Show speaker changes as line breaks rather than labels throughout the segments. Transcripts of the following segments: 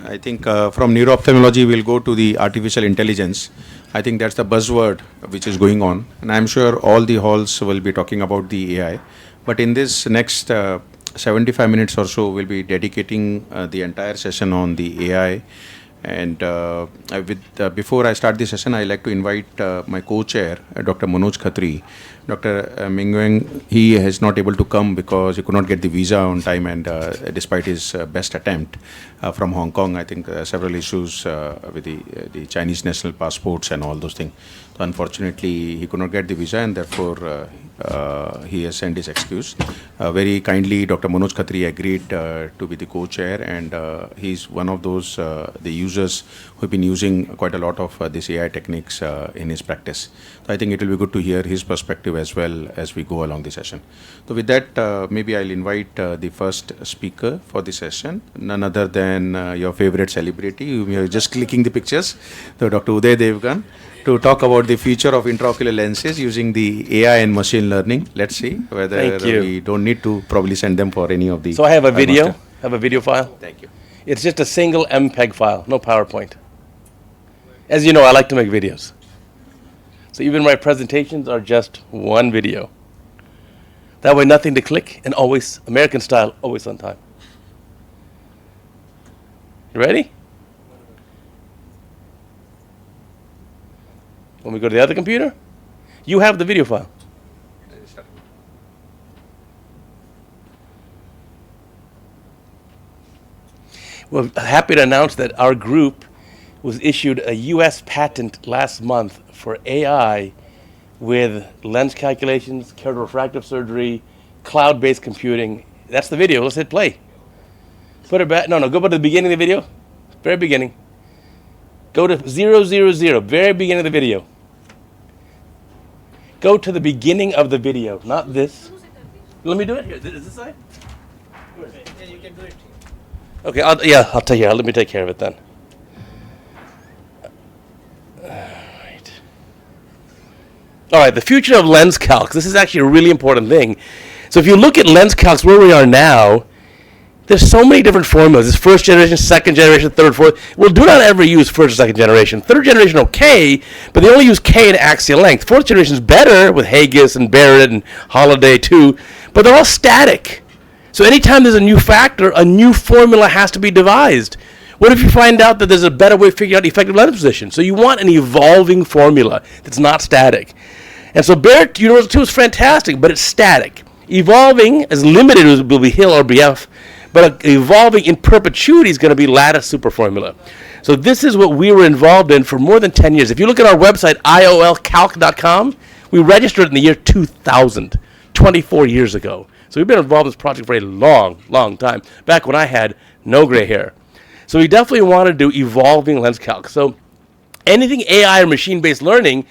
I think from neuro-ophthalmology, we'll go to the artificial intelligence. I think that's the buzzword which is going on. And I'm sure all the halls will be talking about the AI. But in this next 75 minutes or so, we'll be dedicating the entire session on the AI. And before I start the session, I'd like to invite my co-chair, Dr. Manoj Khatri. Dr. Mingweng, he is not able to come because he could not get the visa on time, and despite his best attempt from Hong Kong, I think several issues with the Chinese national passports and all those things. So unfortunately, he could not get the visa, and therefore he has sent his excuse. Very kindly, Dr. Manoj Khatri agreed to be the co-chair, and he's one of those the users who have been using quite a lot of this AI techniques in his practice. So I think it will be good to hear his perspective as well as we go along the session. So with that, maybe I'll invite the first speaker for the session, none other than your favorite celebrity. You are just clicking the pictures, so Dr. Uday Devgan, to talk about the future of intraocular lenses using the AI and machine learning. Let's see whether we don't need to probably send them for any of the...
So I have a video, file.
Thank you.
It's just a single MPEG file, no PowerPoint. As you know, I like to make videos. So even my presentations are just one video. That way, nothing to click, and always, American style, always on time. You ready? When we go to the other computer, you have the video file. We're happy to announce that our group was issued a US patent last month for AI with lens calculations, keratofractive surgery, cloud-based computing. That's the video. Let's hit play. Put it back. No, go back to the beginning of the video. Very beginning. Go to 000, very beginning of the video. Go to the beginning of the video, not this. Let me do it here. Is this side?
Yeah, you can do it.
Okay, I'll take care. Let me take care of it then. All right, the future of lens calcs. This is actually a really important thing. So if you look at lens calcs where we are now, there's so many different formulas. There's first generation, second generation, third, fourth. Well, do not ever use first or second generation. Third generation, okay, but they only use K and axial length. Fourth generation is better with Haggis and Barrett and Holiday too, but they're all static. So anytime there's a new factor, a new formula has to be devised. What if you find out that there's a better way of figuring out effective lens position? So you want an evolving formula that's not static. And so Barrett Universal 2 is fantastic, but it's static. Evolving, as limited as will be Hill or BF, but evolving in perpetuity is going to be lattice superformula. So this is what we were involved in for more than 10 years. If you look at our website, IOLcalc.com, we registered in the year 2000, 24 years ago. So we've been involved in this project for a long, long time, back when I had no gray hair. So we definitely want to do evolving lens calc. So anything AI or machine-based learning,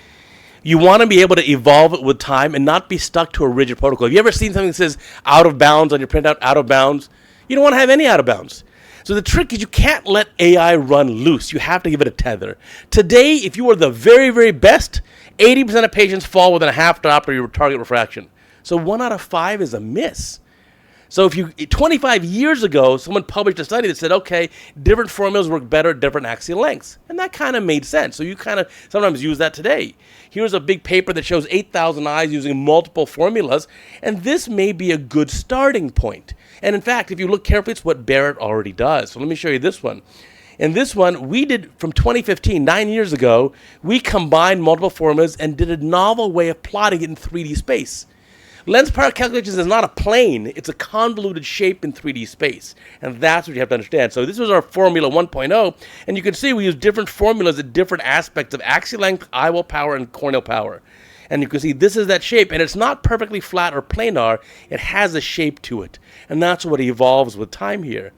you want to be able to evolve it with time and not be stuck to a rigid protocol. Have you ever seen something that says out of bounds on your printout, out of bounds? You don't want to have any out of bounds. So the trick is you can't let AI run loose. You have to give it a tether. Today, if you are the very, very best, 80% of patients fall within a half diopter of your target refraction. So 1 out of 5 is a miss. So if you 25 years ago, someone published a study that said, okay, different formulas work better at different axial lengths. And that kind of made sense. So you kind of sometimes use that today. Here's a big paper that shows 8,000 eyes using multiple formulas. And this may be a good starting point. And in fact, if you look carefully, it's what Barrett already does. So let me show you this one. In this one, we did from 2015, 9 years ago, we combined multiple formulas and did a novel way of plotting it in 3D space. Lens power calculations is not a plane, it's a convoluted shape in 3D space. And that's what you have to understand. So this was our formula 1.0, and you can see we use different formulas at different aspects of axial length, eyeball power, and corneal power. And you can see this is that shape, and it's not perfectly flat or planar, it has a shape to it. And that's what evolves with time here.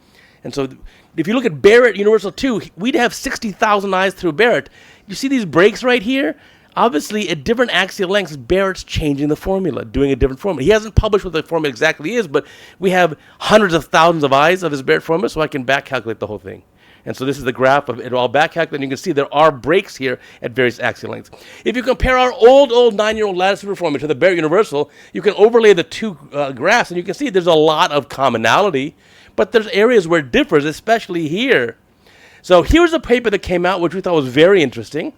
And so if you look at Barrett Universal 2, we'd have 60,000 eyes through Barrett. You see these breaks right here? Obviously, at different axial lengths, Barrett's changing the formula, doing a different formula. He hasn't published what the formula exactly is, but we have hundreds of thousands of eyes of his Barrett formula, so I can back calculate the whole thing. And so this is the graph of it all back calculated. You can see there are breaks here at various axial lengths. If you compare our old 9-year-old lattice superformula to the Barrett Universal, you can overlay the two graphs, and you can see there's a lot of commonality, but there's areas where it differs, especially here. So here's a paper that came out, which we thought was very interesting.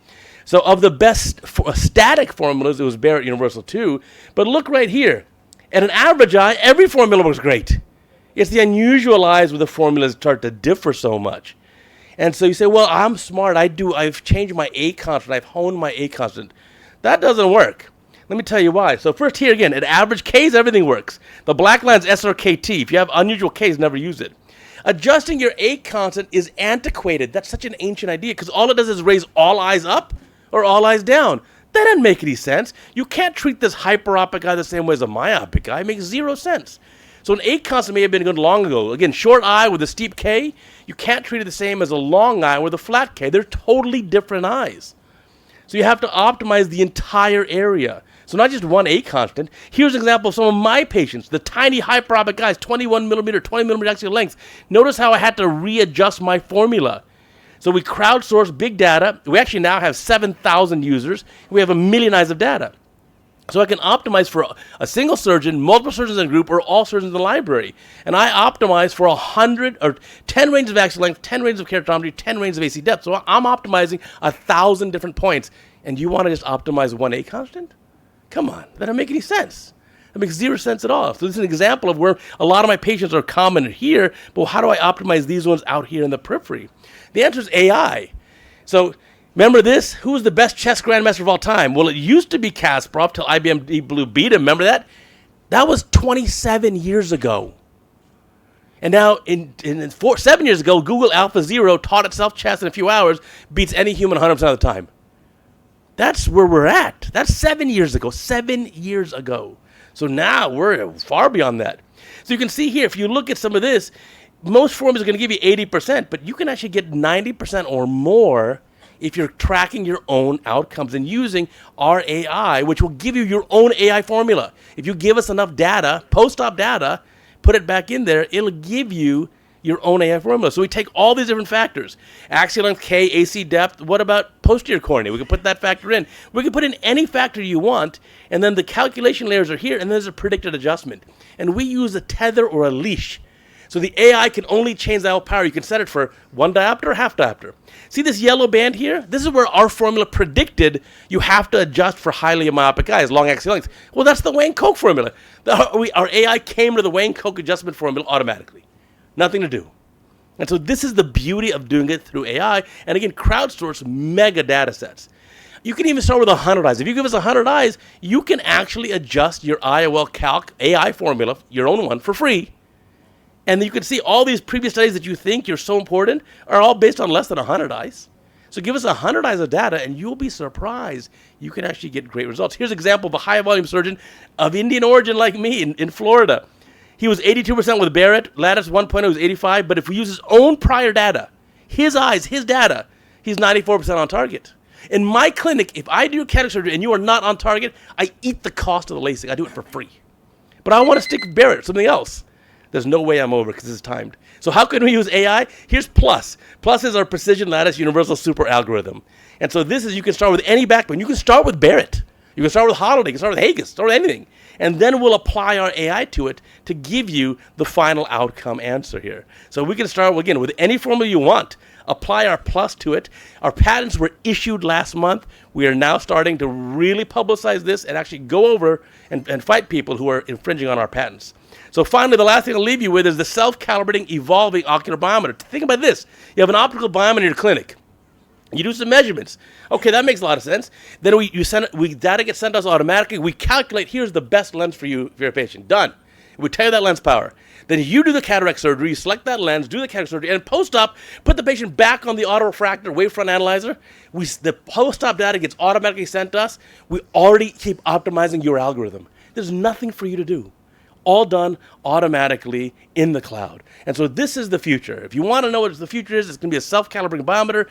So of the best static formulas, it was Barrett Universal 2. But look right here. At an average eye, every formula looks great. It's the unusual eyes where the formulas start to differ so much. And so you say, well, I'm smart. I've changed my A constant. I've honed my A constant. That doesn't work. Let me tell you why. So first here again, at average Ks, everything works. The black line's SRKT. If you have unusual Ks, never use it. Adjusting your A constant is antiquated. That's such an ancient idea because all it does is raise all eyes up or all eyes down. That doesn't make any sense. You can't treat this hyperopic eye the same way as a myopic eye. It makes zero sense. So an A constant may have been good long ago. Again, short eye with a steep K, you can't treat it the same as a long eye with a flat K. They're totally different eyes. So you have to optimize the entire area. So not just one A constant. Here's an example of some of my patients, the tiny hyperopic eyes, 21 millimeter, 20 millimeter axial length. Notice how I had to readjust my formula. So we crowdsourced big data. We actually now have 7,000 users. We have 1 million eyes of data. So I can optimize for a single surgeon, multiple surgeons in a group, or all surgeons in the library. And I optimize for 100 or 10 ranges of axial length, 10 ranges of keratometry, 10 ranges of AC depth. So I'm optimizing 1,000 different points. And you want to just optimize one A constant? Come on, that doesn't make any sense. That makes zero sense at all. So this is an example of where a lot of my patients are common here, but how do I optimize these ones out here in the periphery? The answer is AI. So remember this? Who was the best chess grandmaster of all time? Well, it used to be Kasparov till IBM Deep Blue beat him. Remember that? That was 27 years ago. And now, 7 years ago, Google AlphaZero taught itself chess in a few hours, beats any human 100% of the time. That's where we're at. That's 7 years ago. 7 years ago. So now we're far beyond that. So you can see here, if you look at some of this, most formulas are going to give you 80%, but you can actually get 90% or more if you're tracking your own outcomes and using our AI, which will give you your own AI formula. If you give us enough data, post-op data, put it back in there, it'll give you your own AI formula. So we take all these different factors. Axial length, K, AC depth. What about posterior cornea? We can put that factor in. We can put in any factor you want, and then the calculation layers are here, and there's a predicted adjustment. And we use a tether or a leash. So the AI can only change the output power. You can set it for 1 diopter or half diopter. See this yellow band here? This is where our formula predicted you have to adjust for highly myopic eyes, long axial length. Well, that's the Wayne-Koch formula. Our AI came to the Wayne-Koch adjustment formula automatically. Nothing to do. And so this is the beauty of doing it through AI. And again, crowdsource mega data sets. You can even start with 100 eyes. If you give us 100 eyes, you can actually adjust your IOL Calc AI formula, your own one, for free. And you can see all these previous studies that you think you're so important are all based on less than 100 eyes. So give us 100 eyes of data, and you'll be surprised. You can actually get great results. Here's an example of a high-volume surgeon of Indian origin like me in Florida. He was 82% with Barrett. Lattice 1.0 was 85. But if we use his own prior data, his eyes, his data, he's 94% on target. In my clinic, if I do cataract surgery and you are not on target, I eat the cost of the LASIK. I do it for free. But I want to stick with Barrett, something else. There's no way I'm over because this is timed. So how can we use AI? Here's Plus. Plus is our precision lattice universal super algorithm. And so this is, you can start with any backbone. You can start with Barrett. You can start with Holiday. You can start with Haggis. Start with anything. And then we'll apply our AI to it to give you the final outcome answer here. So we can start, again, with any formula you want. Apply our Plus to it. Our patents were issued last month. We are now starting to really publicize this and actually go over and fight people who are infringing on our patents. So finally, the last thing I'll leave you with is the self-calibrating, evolving ocular biometer. Think about this. You have an optical biometer in your clinic. You do some measurements. Okay, that makes a lot of sense. Then data gets sent to us automatically. We calculate, here's the best lens for you, for your patient. Done. We tell you that lens power. Then you do the cataract surgery, you select that lens, do the cataract surgery, and post-op, put the patient back on the autorefractor wavefront analyzer. The post-op data gets automatically sent to us. We already keep optimizing your algorithm. There's nothing for you to do. All done automatically in the cloud. And so this is the future. If you want to know what the future is, it's going to be a self-calibrating biometer,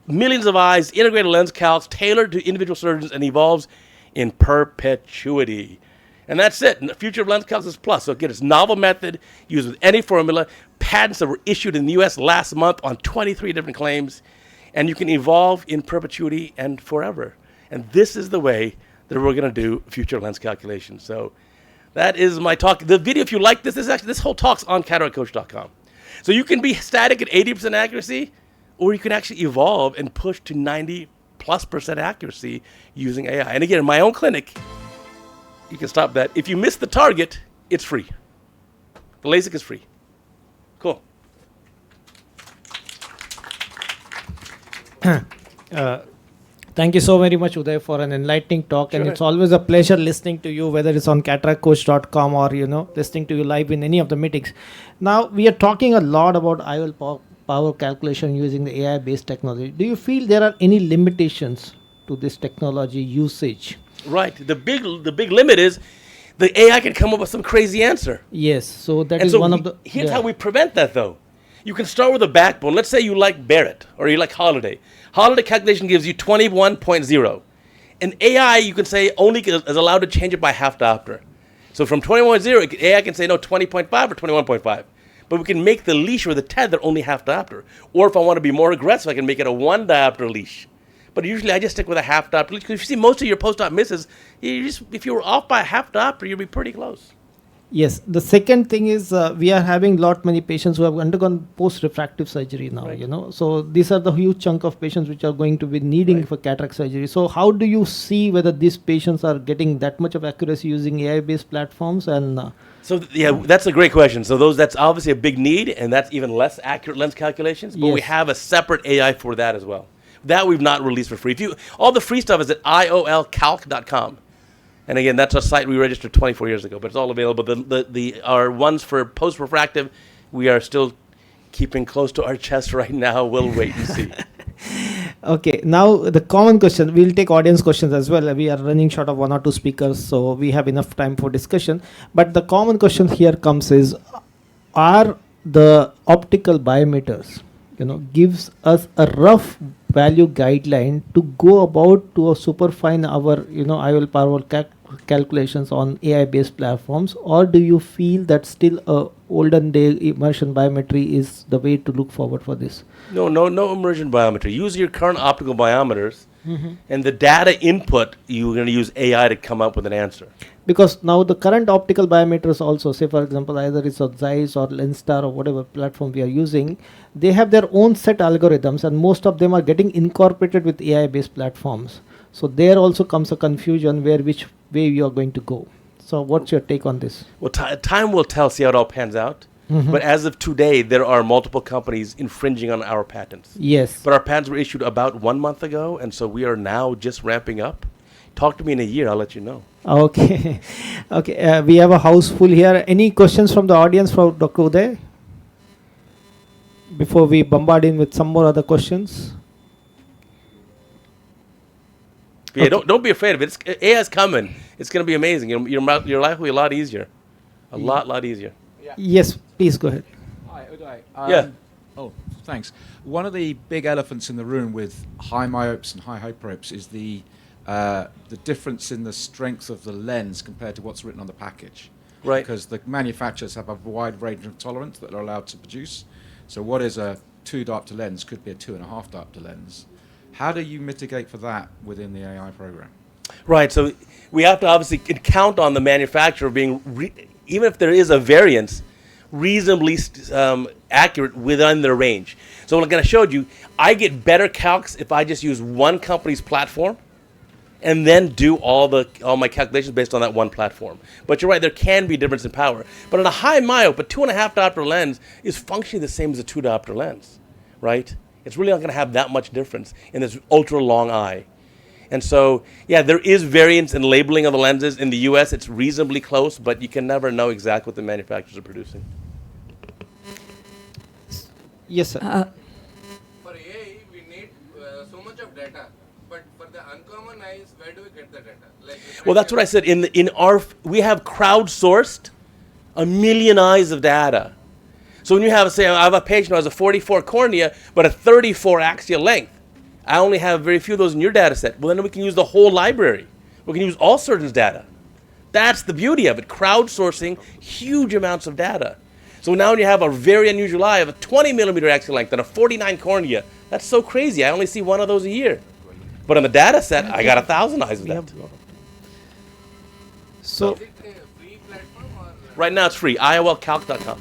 millions of eyes, integrated lens calcs, tailored to individual surgeons, and evolves in perpetuity. And that's it. And the future of lens calcs is Plus. So again, it's a novel method, used with any formula, patents that were issued in the US last month on 23 different claims, and you can evolve in perpetuity and forever. And this is the way that we're going to do future lens calculations. So that is my talk. The video, if you like this whole talk's on cataractcoach.com. So you can be static at 80% accuracy, or you can actually evolve and push to 90+% accuracy using AI. And again, in my own clinic, you can stop that. If you miss the target, it's free. The LASIK is free. Cool.
Thank you so very much, Uday, for an enlightening talk.
Sure.
And it's always a pleasure listening to you, whether it's on cataractcoach.com or, listening to you live in any of the meetings. Now, we are talking a lot about IOL power calculation using the AI-based technology. Do you feel there are any limitations to this technology usage?
Right. The big limit is the AI can come up with some crazy answer.
Yes. So that
And
is
so
one of the...
here's how we prevent that, though. You can start with a backbone. Let's say you like Barrett or you like Holiday. Holiday calculation gives you 21.0. And AI, you can say, only is allowed to change it by half diopter. So from 21.0, AI can say, no, 20.5 or 21.5. But we can make the leash or the tether only half diopter. Or if I want to be more aggressive, I can make it a 1 diopter leash. But usually I just stick with a half diopter leash. Because if you see most of your post-op misses, if you were off by a half diopter, you'll be pretty close.
Yes. The second thing is we are having many patients who have undergone post-refractive surgery now,
Right.
So these are the huge chunk of patients which are going to be needing
Right.
for cataract surgery. So how do you see whether these patients are getting that much of accuracy using AI-based platforms? And
So that's a great question. So that's obviously a big need, and that's even less accurate lens calculations. But we
Yes.
have a separate AI for that as well. That we've not released for free. All the free stuff is at IOLcalc.com. And again, that's a site we registered 24 years ago, but it's all available. Our ones for post-refractive, we are still keeping close to our chest right now. We'll wait and see.
Okay, now the common question, we'll take audience questions as well. We are running short of 1 or 2 speakers, so we have enough time for discussion. But the common question here comes is, are the optical biometers, gives us a rough value guideline to go about to superfine our, IOL power calculations on AI-based platforms, or do you feel that still a olden day immersion biometry is the way to look forward for this?
No immersion biometry. Use your current optical biometers, and the data input, you're going to use AI to come up with an answer.
Because now the current optical biometers also, say for example, either it's of Zeiss or Lenstar or whatever platform we are using, they have their own set algorithms, and most of them are getting incorporated with AI-based platforms. So there also comes a confusion which way you are going to go. So what's your take on this?
Well, time will tell, see how it all pans out. But as of today, there are multiple companies infringing on our patents.
Yes.
But our patents were issued about 1 month ago, and so we are now just ramping up. Talk to me in a year, I'll let you know.
Okay. Okay. We have a house full here. Any questions from the audience for Dr. Uday? Before we bombard him with some more other questions?
Yeah, don't be afraid of it. AI's coming. It's going to be amazing. Your life will be a lot easier. A lot easier.
Yes, please go ahead.
Hi, Uday.
Yeah.
Oh, thanks. One of the big elephants in the room with high myopes and high hyperopes is the difference in the strength of the lens compared to what's written on the package.
Right.
Because the manufacturers have a wide range of tolerance that they're allowed to produce. So what is a 2 diopter lens could be a 2.5 diopter lens. How do you mitigate for that within the AI program?
Right. So we have to obviously count on the manufacturer being, even if there is a variance, reasonably accurate within their range. So like I showed you, I get better calcs if I just use one company's platform and then do all my calculations based on that one platform. But you're right, there can be difference in power. But on a high myope, a 2.5 diopter lens is functionally the same as a 2 diopter lens, right? It's really not going to have that much difference in this ultra long eye. And so, yeah, there is variance in labeling of the lenses. In the US, it's reasonably close, but you can never know exactly what the manufacturers are producing.
Yes, sir.
For AI, we need so much of data, but for the uncommon eyes, where do we get the data?
Well, that's what I said. We have crowdsourced 1 million eyes of data. So when you have, say, I have a patient who has a 44 cornea, but a 34 axial length. I only have very few of those in your data set. Well, then we can use the whole library. We can use all surgeons' data. That's the beauty of it, crowdsourcing huge amounts of data. So now when you have a very unusual eye of a 20 millimeter axial length and a 49 cornea, that's so crazy. I only see one of those a year. But on the data set, I got 1,000 eyes of that.
So
Is it a free platform or?
Right now it's free, IOLcalc.com.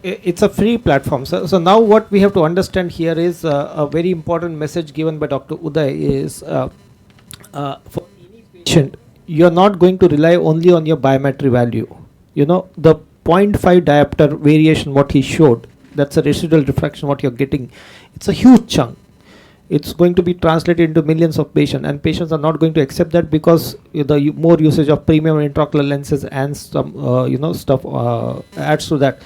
It's a free platform. So now what we have to understand here is a very important message given by Dr. Uday is for any patient, you're not going to rely only on your biometry value. You know, the 0.5 diopter variation, what he showed, that's a residual refraction, what you're getting. It's a huge chunk. It's going to be translated into millions of patients, and patients are not going to accept that because the more usage of premium intraocular lenses and some stuff adds to that.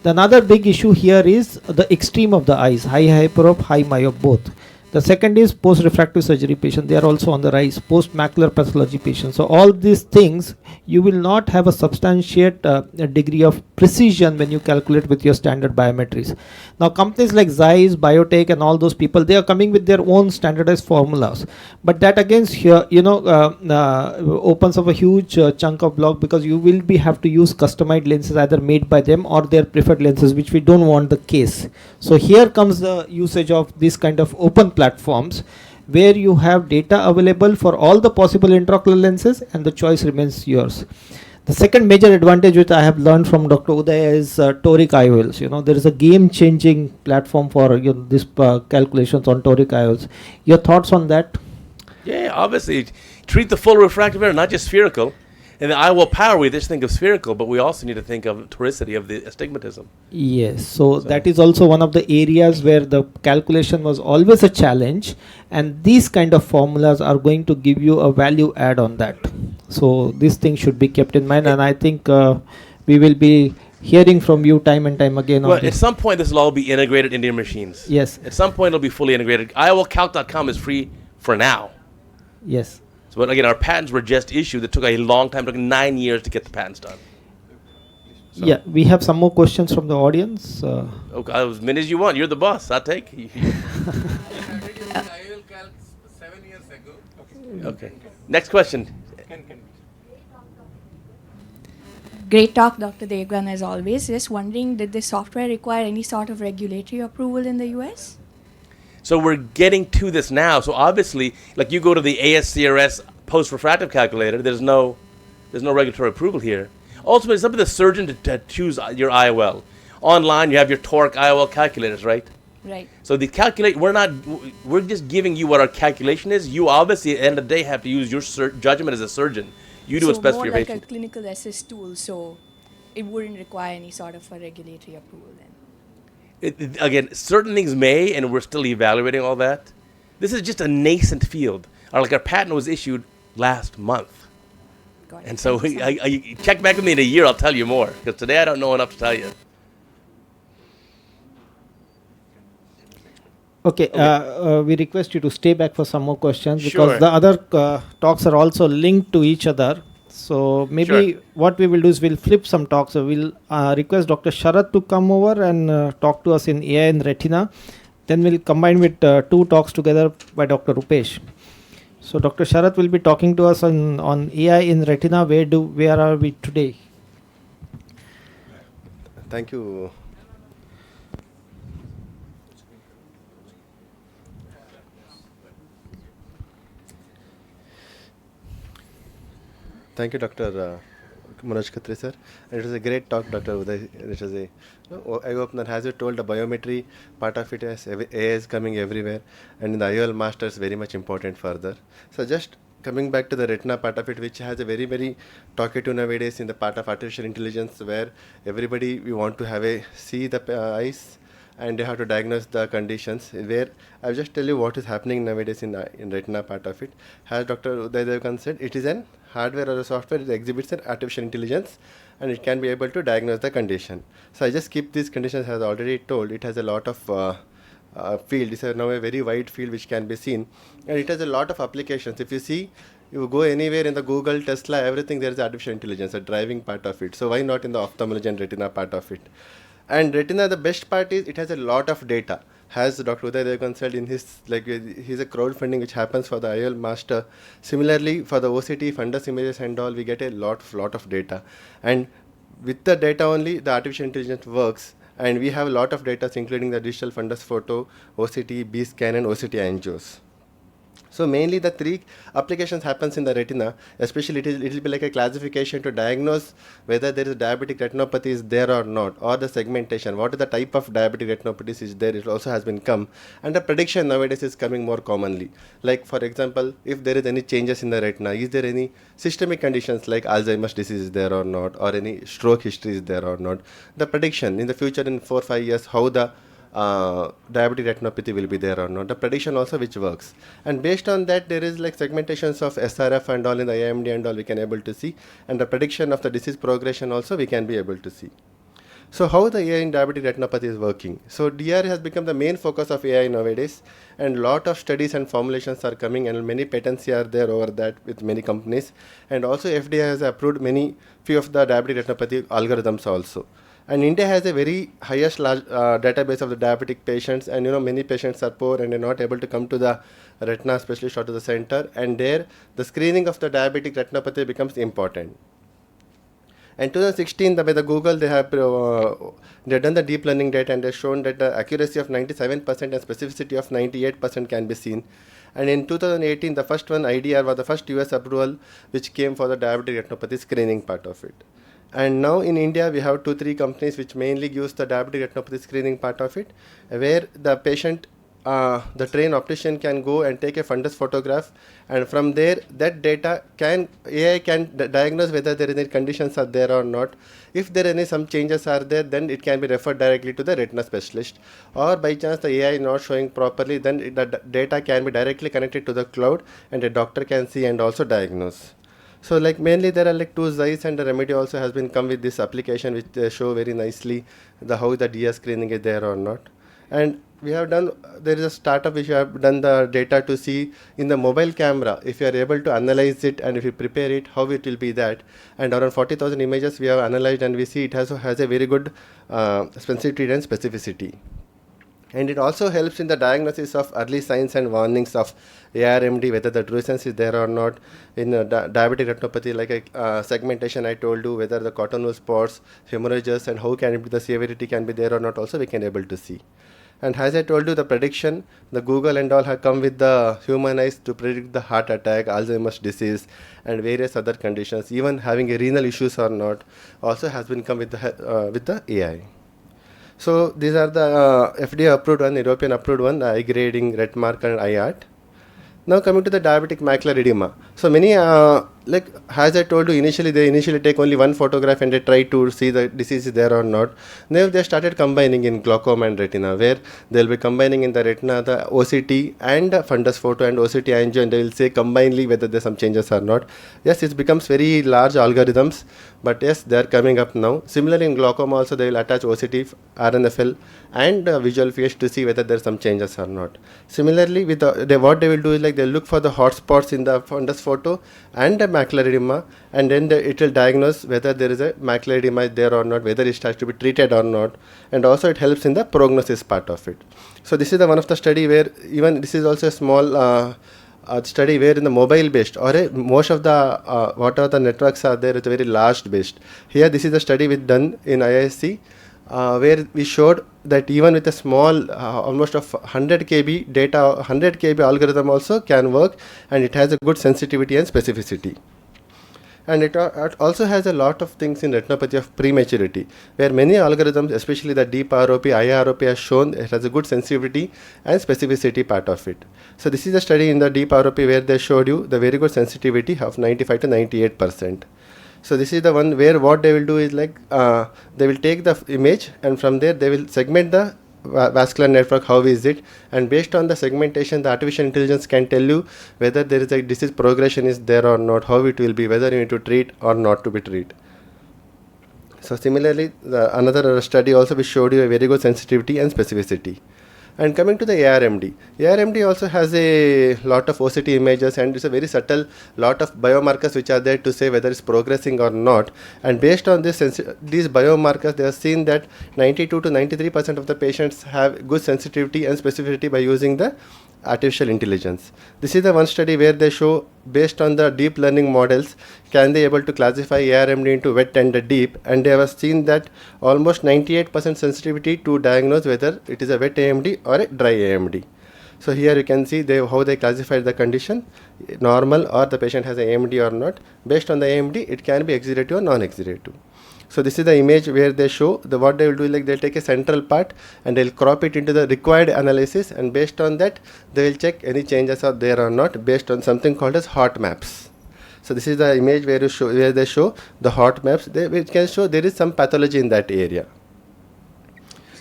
The another big issue here is the extreme of the eyes, high hyperop, high myop both. The second is post-refractive surgery patients. They are also on the rise. Post-macular pathology patients. So all these things, you will not have a substantiate a degree of precision when you calculate with your standard biometries. Now companies like Zeiss, Biotech and all those people, they are coming with their own standardized formulas. But that again here, opens up a huge chunk of block, because you will have to use customized lenses either made by them or their preferred lenses, which we don't want the case. So here comes the usage of this kind of open platforms where you have data available for all the possible intraocular lenses and the choice remains yours. The second major advantage which I have learned from Dr. Uday is toric IOLs. You know, there is a game-changing platform for this calculations on toric IOLs. Your thoughts on that?
Yeah, obviously, treat the full refractive error, not just spherical. And the IOL power, we just think of spherical, but we also need to think of toricity, of the astigmatism.
Yes, so that is also one of the areas where the calculation was always a challenge, and these kind of formulas are going to give you a value add on that. So this thing should be kept in mind, and I think we will be hearing from you time and time again.
Well, at some point, this will all be integrated into your machines.
Yes.
At some point, it'll be fully integrated. IOLcalc.com is free for now.
Yes.
So, but again, our patents were just issued. It took a long time. It took 9 years to get the patents done. So.
Yeah, we have some more questions from the audience.
Okay, as many as you want. You're the boss. I'll take.
I will calc 7 years ago.
Okay. Next question.
Great talk, Dr. Devgan, as always. Just wondering, did this software require any sort of regulatory approval in the US?
So we're getting to this now. So obviously, like you go to the ASCRS post-refractive calculator, there's no regulatory approval here. Ultimately, it's up to the surgeon to choose your IOL. Online, you have your toric IOL calculators, right?
Right.
So the we're just giving you what our calculation is. You obviously, at the end of the day, have to use your judgment as a surgeon. You do what's best for your patient.
So more like a clinical assist tool, so it wouldn't require any sort of a regulatory approval then?
Again, certain things may, and we're still evaluating all that. This is just a nascent field. Our patent was issued last month.
Got it.
And so
Thank you so much.
check back with me in a year, I'll tell you more. Because today I don't know enough to tell you.
Okay, we request you to stay back for some more questions, because
Sure.
the other talks are also linked to each other. So maybe what we will do is we'll flip some talks. So we'll request Dr. Sharat to come over and talk to us in AI in Retina. Then we'll combine with 2 talks together by Dr. Rupesh. So Dr. Sharat will be talking to us on AI in Retina. Where are we today?
Thank you. Thank you, Dr. Manoj Khatri, sir. And it was a great talk, Dr. Uday. It was a eye-opener. As you told, the biometry part of it is AI is coming everywhere, and in the IOL master is very much important further. So just coming back to the retina part of it, which has a very, very talkative nowadays in the part of artificial intelligence, where everybody we want to have see the eyes, and you have to diagnose the conditions. Where I'll just tell you what is happening nowadays in retina part of it. As Dr. Uday Devgan said, it is an hardware or a software. It exhibits an artificial intelligence, and it can be able to diagnose the condition. So I just keep these conditions as already told. It has a lot of field. It's now a very wide field which can be seen, and it has a lot of applications. If you see, you go anywhere in the Google, Tesla, everything, there is artificial intelligence, a driving part of it. So why not in the ophthalmology and retina part of it? And retina, the best part is it has a lot of data. As Dr. Uday Devgan said in his, he's a crowdfunding which happens for the IOL master. Similarly, for the OCT, fundus images and all, we get a lot of data. And with the data only, the artificial intelligence works. And we have a lot of data, including the digital fundus photo, OCT, B-scan, and OCT angios. So mainly the three applications happens in the retina, especially it will be like a classification to diagnose whether there is diabetic retinopathy is there or not, or the segmentation, what is the type of diabetic retinopathy is there, it also has been come. And the prediction nowadays is coming more commonly. Like for example, if there is any changes in the retina, is there any systemic conditions like Alzheimer's disease is there or not, or any stroke history is there or not. The prediction in the future in 4-5 years, how the diabetic retinopathy will be there or not, the prediction also which works, and based on that there is like segmentations of SRF and all in the AMD and all we can able to see, and the prediction of the disease progression also we can be able to see. So how the AI in diabetic retinopathy is working? So DR has become the main focus of AI nowadays, and lot of studies and formulations are coming, and many patents are there over that with many companies, and also FDA has approved few of the diabetic retinopathy algorithms also. And India has a very highest database of the diabetic patients, and many patients are poor and are not able to come to the retina specialist or to the center, and there the screening of the diabetic retinopathy becomes important. And 2016, by the Google, they have done the deep learning data, and they've shown that the accuracy of 97% and specificity of 98% can be seen. And in 2018, the first one, IDR, was the first US approval which came for the diabetic retinopathy screening part of it. And now in India, we have 2-3 companies which mainly use the diabetic retinopathy screening part of it, where the patient, the trained optician can go and take a fundus photograph, and from there, that data AI can diagnose whether there are any conditions are there or not. If there are any some changes are there, then it can be referred directly to the retina specialist, or by chance the AI is not showing properly, then the data can be directly connected to the cloud, and a doctor can see and also diagnose. So like mainly there are like 2 Zeiss, and the Remedy also has been come with this application which they show very nicely how the DR screening is there or not. And we have done, there is a startup which have done the data to see in the mobile camera, if you are able to analyze it and if you prepare it, how it will be that. And around 40,000 images we have analyzed, and we see it has a very good sensitivity and specificity. And it also helps in the diagnosis of early signs and warnings of ARMD, whether the drusen is there or not. In diabetic retinopathy, like a segmentation I told you, whether the cotton wool spots, hemorrhages, and how can it be the severity can be there or not, also we can able to see. And as I told you, the prediction, the Google and all have come with the human eyes to predict the heart attack, Alzheimer's disease, and various other conditions, even having a renal issues or not, also has been come with the AI. So these are the FDA approved one, European approved one, the eye grading, red marker, and eye art. Now coming to the diabetic macular edema. So many, like as I told you initially, they initially take only one photograph and they try to see the disease is there or not. Now they started combining in glaucoma and retina, where they'll be combining in the retina the OCT and fundus photo and OCT angio, and they will say combinedly whether there's some changes or not. Yes, it becomes very large algorithms, but yes, they are coming up now. Similarly in glaucoma also they will attach OCT, RNFL, and visual fields to see whether there's some changes or not. Similarly with what they will do is like they'll look for the hot spots in the fundus photo and the macular edema, and then it will diagnose whether there is a macular edema there or not, whether it has to be treated or not, and also it helps in the prognosis part of it. So this is the one of the study where even this is also a small study where in the mobile based or most of the whatever the networks are there, it's a very large based. Here this is a study with done in IISc where we showed that even with a small almost of 100 kb data, 100 kb algorithm also can work, and it has a good sensitivity and specificity. And it also has a lot of things in retinopathy of prematurity, where many algorithms, especially the deep ROP, IROP, has shown it has a good sensitivity and specificity part of it. So this is a study in the deep ROP where they showed you the very good sensitivity of 95 to 98%. So this is the one where what they will do is like they will take the image, and from there they will segment the vascular network, how is it, and based on the segmentation the artificial intelligence can tell you whether there is a disease progression is there or not, how it will be, whether you need to treat or not to be treated. So similarly another study also we showed you a very good sensitivity and specificity. And coming to the ARMD, ARMD also has a lot of OCT images, and it's a very subtle lot of biomarkers which are there to say whether it's progressing or not. And based on this, these biomarkers, they have seen that 92 to 93% of the patients have good sensitivity and specificity by using the artificial intelligence. This is the one study where they show based on the deep learning models, can they able to classify ARMD into wet and deep, and they have seen that almost 98% sensitivity to diagnose whether it is a wet AMD or a dry AMD. So here you can see how they classified the condition, normal or the patient has a AMD or not. Based on the AMD, it can be exudative or non-exudative. So this is the image where they show what they will do, like they'll take a central part and they'll crop it into the required analysis, and based on that they will check any changes are there or not based on something called as hot maps. So this is the image where they show the hot maps, which can show there is some pathology in that area.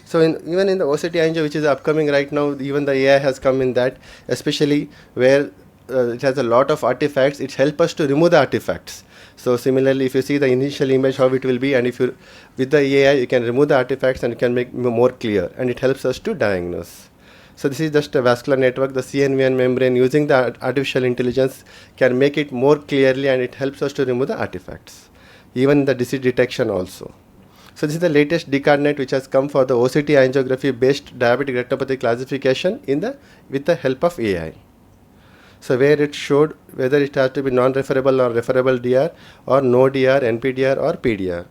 So even in the OCT angio, which is upcoming right now, even the AI has come in that, especially where it has a lot of artifacts. It helps us to remove the artifacts. So similarly, if you see the initial image how it will be, and if you with the AI you can remove the artifacts and you can make more clear, and it helps us to diagnose. So this is just a vascular network. The CNVN membrane, using the artificial intelligence, can make it more clearly, and it helps us to remove the artifacts, even the disease detection also. So this is the latest DCARDnet which has come for the OCT angiography based diabetic retinopathy classification with the help of AI. So where it showed whether it has to be non-referable or referable DR, or no DR, NPDR or PDR.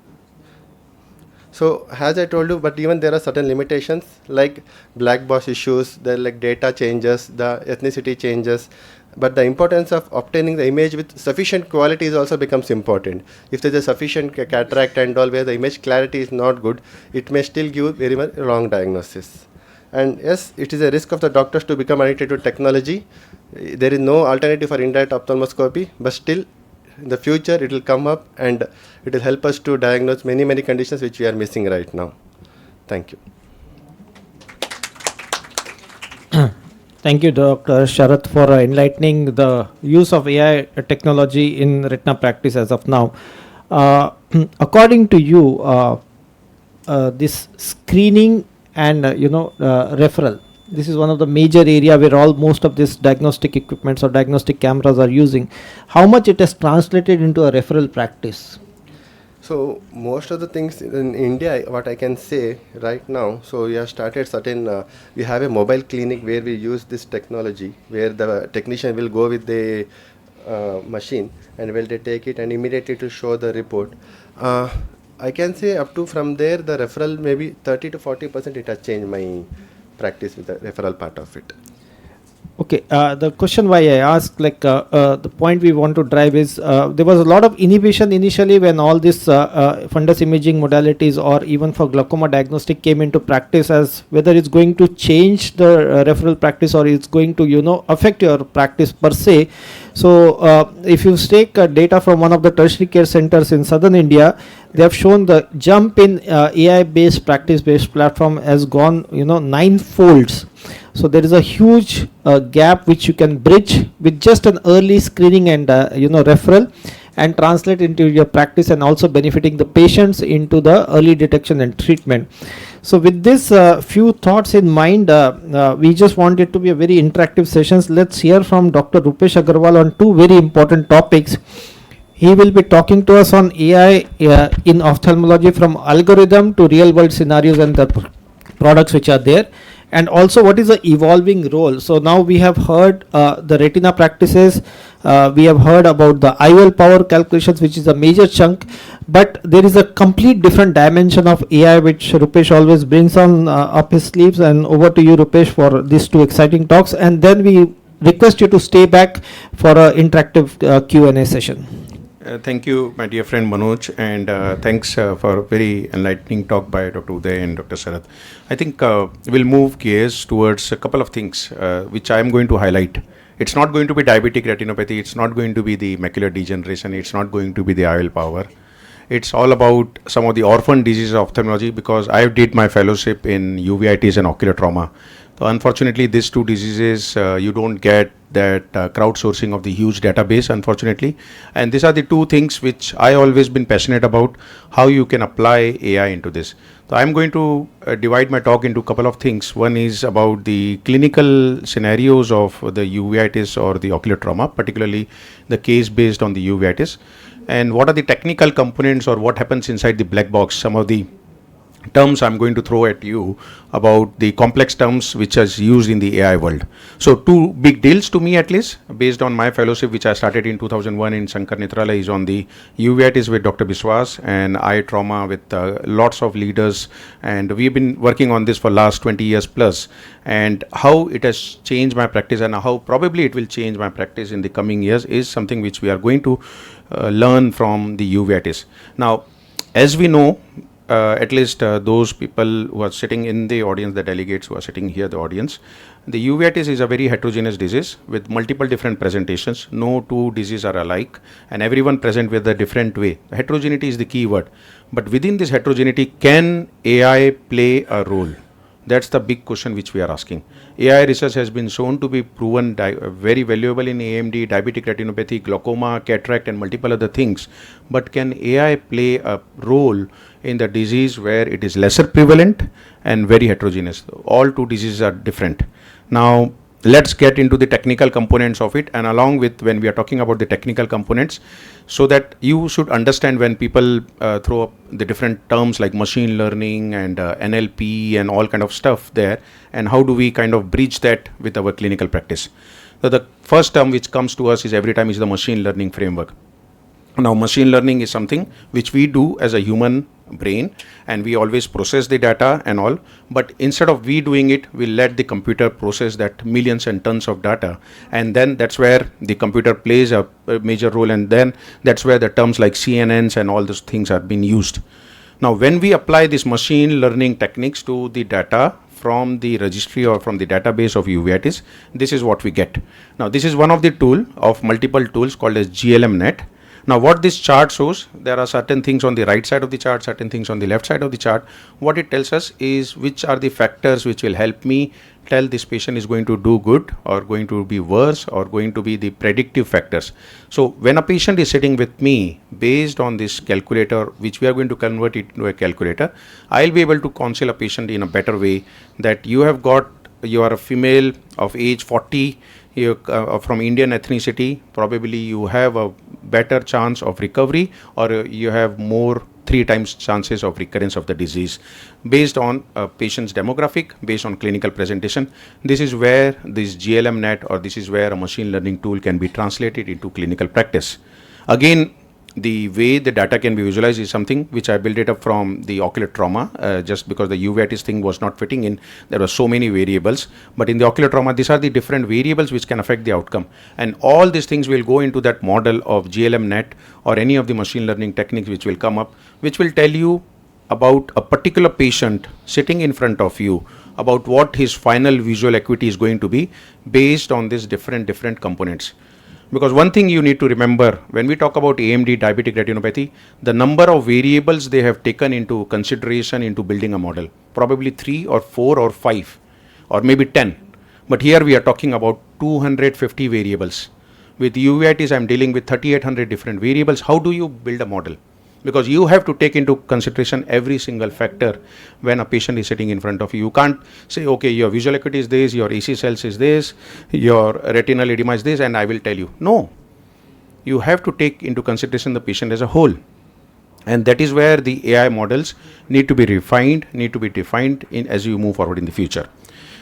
So as I told you, but even there are certain limitations like black box issues, there like data changes, the ethnicity changes. But the importance of obtaining the image with sufficient quality is also becomes important. If there is a sufficient cataract and all where the image clarity is not good, it may still give very much wrong diagnosis. And yes, it is a risk of the doctors to become addicted to technology. There is no alternative for indirect ophthalmoscopy, but still in the future it will come up and it will help us to diagnose many conditions which we are missing right now. Thank you.
Thank you, Dr. Sharath, for enlightening the use of AI technology in retina practice as of now. According to you, this screening and referral, this is one of the major area where most of this diagnostic equipments or diagnostic cameras are using. How much it has translated into a referral practice?
So most of the things in India, what I can say right now, so we have started we have a mobile clinic where we use this technology, where the technician will go with the machine and will they take it and immediately to show the report. I can say up to from there the referral maybe 30 to 40% it has changed my practice with the referral part of it.
Okay, the question why I asked, the point we want to drive is there was a lot of inhibition initially when all this fundus imaging modalities or even for glaucoma diagnostic came into practice, as whether it's going to change the referral practice or it's going to affect your practice per se. So if you take data from one of the tertiary care centers in southern India, they have shown the jump in AI based practice based platform has gone 9 folds. So there is a huge gap which you can bridge with just an early screening and referral, and translate into your practice, and also benefiting the patients into the early detection and treatment. So with this few thoughts in mind, we just want it to be a very interactive sessions. Let's hear from Dr. Rupesh Agarwal on 2 very important topics. He will be talking to us on AI in ophthalmology, from algorithm to real world scenarios and the products which are there, and also what is the evolving role. So now we have heard the retina practices, we have heard about the IOL power calculations, which is a major chunk, but there is a complete different dimension of AI which Rupesh always brings on up his sleeves. And over to you, Rupesh, for these 2 exciting talks, and then we request you to stay back for an interactive Q&A session.
Thank you, my dear friend Manoj, and thanks for a very enlightening talk by Dr. Uday and Dr. Sharath. I think we'll move gears towards a couple of things which I am going to highlight. It's not going to be diabetic retinopathy, it's not going to be the macular degeneration, it's not going to be the IOL power. It's all about some of the orphan diseases of ophthalmology, because I did my fellowship in uveitis and ocular trauma. So unfortunately, these 2 diseases, you don't get that crowdsourcing of the huge database, unfortunately. And these are the 2 things which I always been passionate about, how you can apply AI into this. So I'm going to divide my talk into a couple of things. One is about the clinical scenarios of the uveitis or the ocular trauma, particularly the case based on the uveitis, and what are the technical components or what happens inside the black box, some of the terms I'm going to throw at you about the complex terms which is used in the AI world. So two big deals to me, at least based on my fellowship which I started in 2001 in Shankar Netralaya, is on the uveitis with Dr. Biswas and eye trauma with lots of leaders, and we've been working on this for last 20 years plus, and how it has changed my practice and how probably it will change my practice in the coming years is something which we are going to learn from the uveitis. Now, as we know, at least those people who are sitting in the audience, the delegates who are sitting here, the audience, the uveitis is a very heterogeneous disease with multiple different presentations. No two diseases are alike, and everyone present with a different way. Heterogeneity is the key word. But within this heterogeneity, can AI play a role? That's the big question which we are asking. AI research has been shown to be proven very valuable in AMD, diabetic retinopathy, glaucoma, cataract, and multiple other things. But can AI play a role in the disease where it is lesser prevalent and very heterogeneous? All two diseases are different. Now, let's get into the technical components of it, and along with when we are talking about the technical components, so that you should understand when people throw up the different terms like machine learning and NLP and all kind of stuff there, and how do we kind of bridge that with our clinical practice. So the first term which comes to us is every time is the machine learning framework. Now, machine learning is something which we do as a human brain, and we always process the data and all, but instead of we doing it, we let the computer process that millions and tons of data, and then that's where the computer plays a major role, and then that's where the terms like CNNs and all those things are being used. Now, when we apply this machine learning techniques to the data from the registry or from the database of uveitis, this is what we get. Now, this is one of the tool of multiple tools called as GLMnet. Now, what this chart shows, there are certain things on the right side of the chart, certain things on the left side of the chart. What it tells us is which are the factors which will help me tell this patient is going to do good or going to be worse or going to be the predictive factors. So, when a patient is sitting with me, based on this calculator, which we are going to convert it into a calculator, I'll be able to counsel a patient in a better way that you are a female of age 40, you from Indian ethnicity, probably you have a better chance of recovery, or you have more 3 times chances of recurrence of the disease based on a patient's demographic, based on clinical presentation. This is where this GLMnet, or this is where a machine learning tool can be translated into clinical practice. Again, the way the data can be visualized is something which I built it up from the ocular trauma, just because the uveitis thing was not fitting in. There were so many variables, but in the ocular trauma, these are the different variables which can affect the outcome. And all these things will go into that model of GLMnet or any of the machine learning techniques which will come up, which will tell you about a particular patient sitting in front of you, about what his final visual acuity is going to be based on these different components. Because one thing you need to remember, when we talk about AMD, diabetic retinopathy, the number of variables they have taken into consideration into building a model, probably 3 or 4 or 5 or maybe 10. But here we are talking about 250 variables. With uveitis, I'm dealing with 3,800 different variables. How do you build a model? Because you have to take into consideration every single factor when a patient is sitting in front of you. You can't say, okay, your visual acuity is this, your AC cells is this, your retinal edema is this, and I will tell you. No, you have to take into consideration the patient as a whole. And that is where the AI models need to be refined, need to be defined in as you move forward in the future.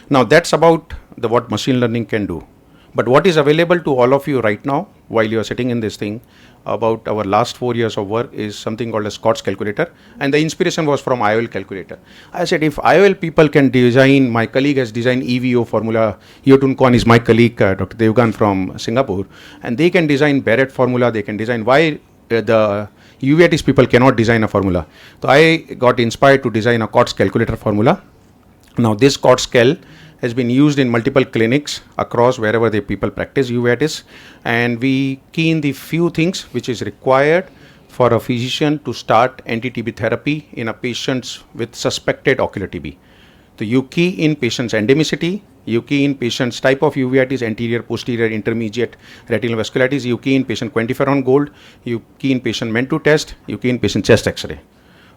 Now, that's about what machine learning can do. But what is available to all of you right now while you are sitting in this thing about our last 4 years of work is something called a Scott's calculator, and the inspiration was from IOL calculator. I said, if IOL people can design, my colleague has designed EVO formula, Yotun Kwan is my colleague, Dr. Devgan from Singapore, and they can design Barrett formula, they can design, why the uveitis people cannot design a formula. So I got inspired to design a Scott's calculator formula. Now this Scott's cal has been used in multiple clinics across wherever the people practice uveitis, and we key in the few things which is required for a physician to start anti-TB therapy in a patient with suspected ocular TB. So you key in patient's endemicity, you key in patient's type of uveitis, anterior, posterior, intermediate retinal vasculitis, you key in patient quantiferon gold, you key in patient MEN2 test, you key in patient chest x-ray.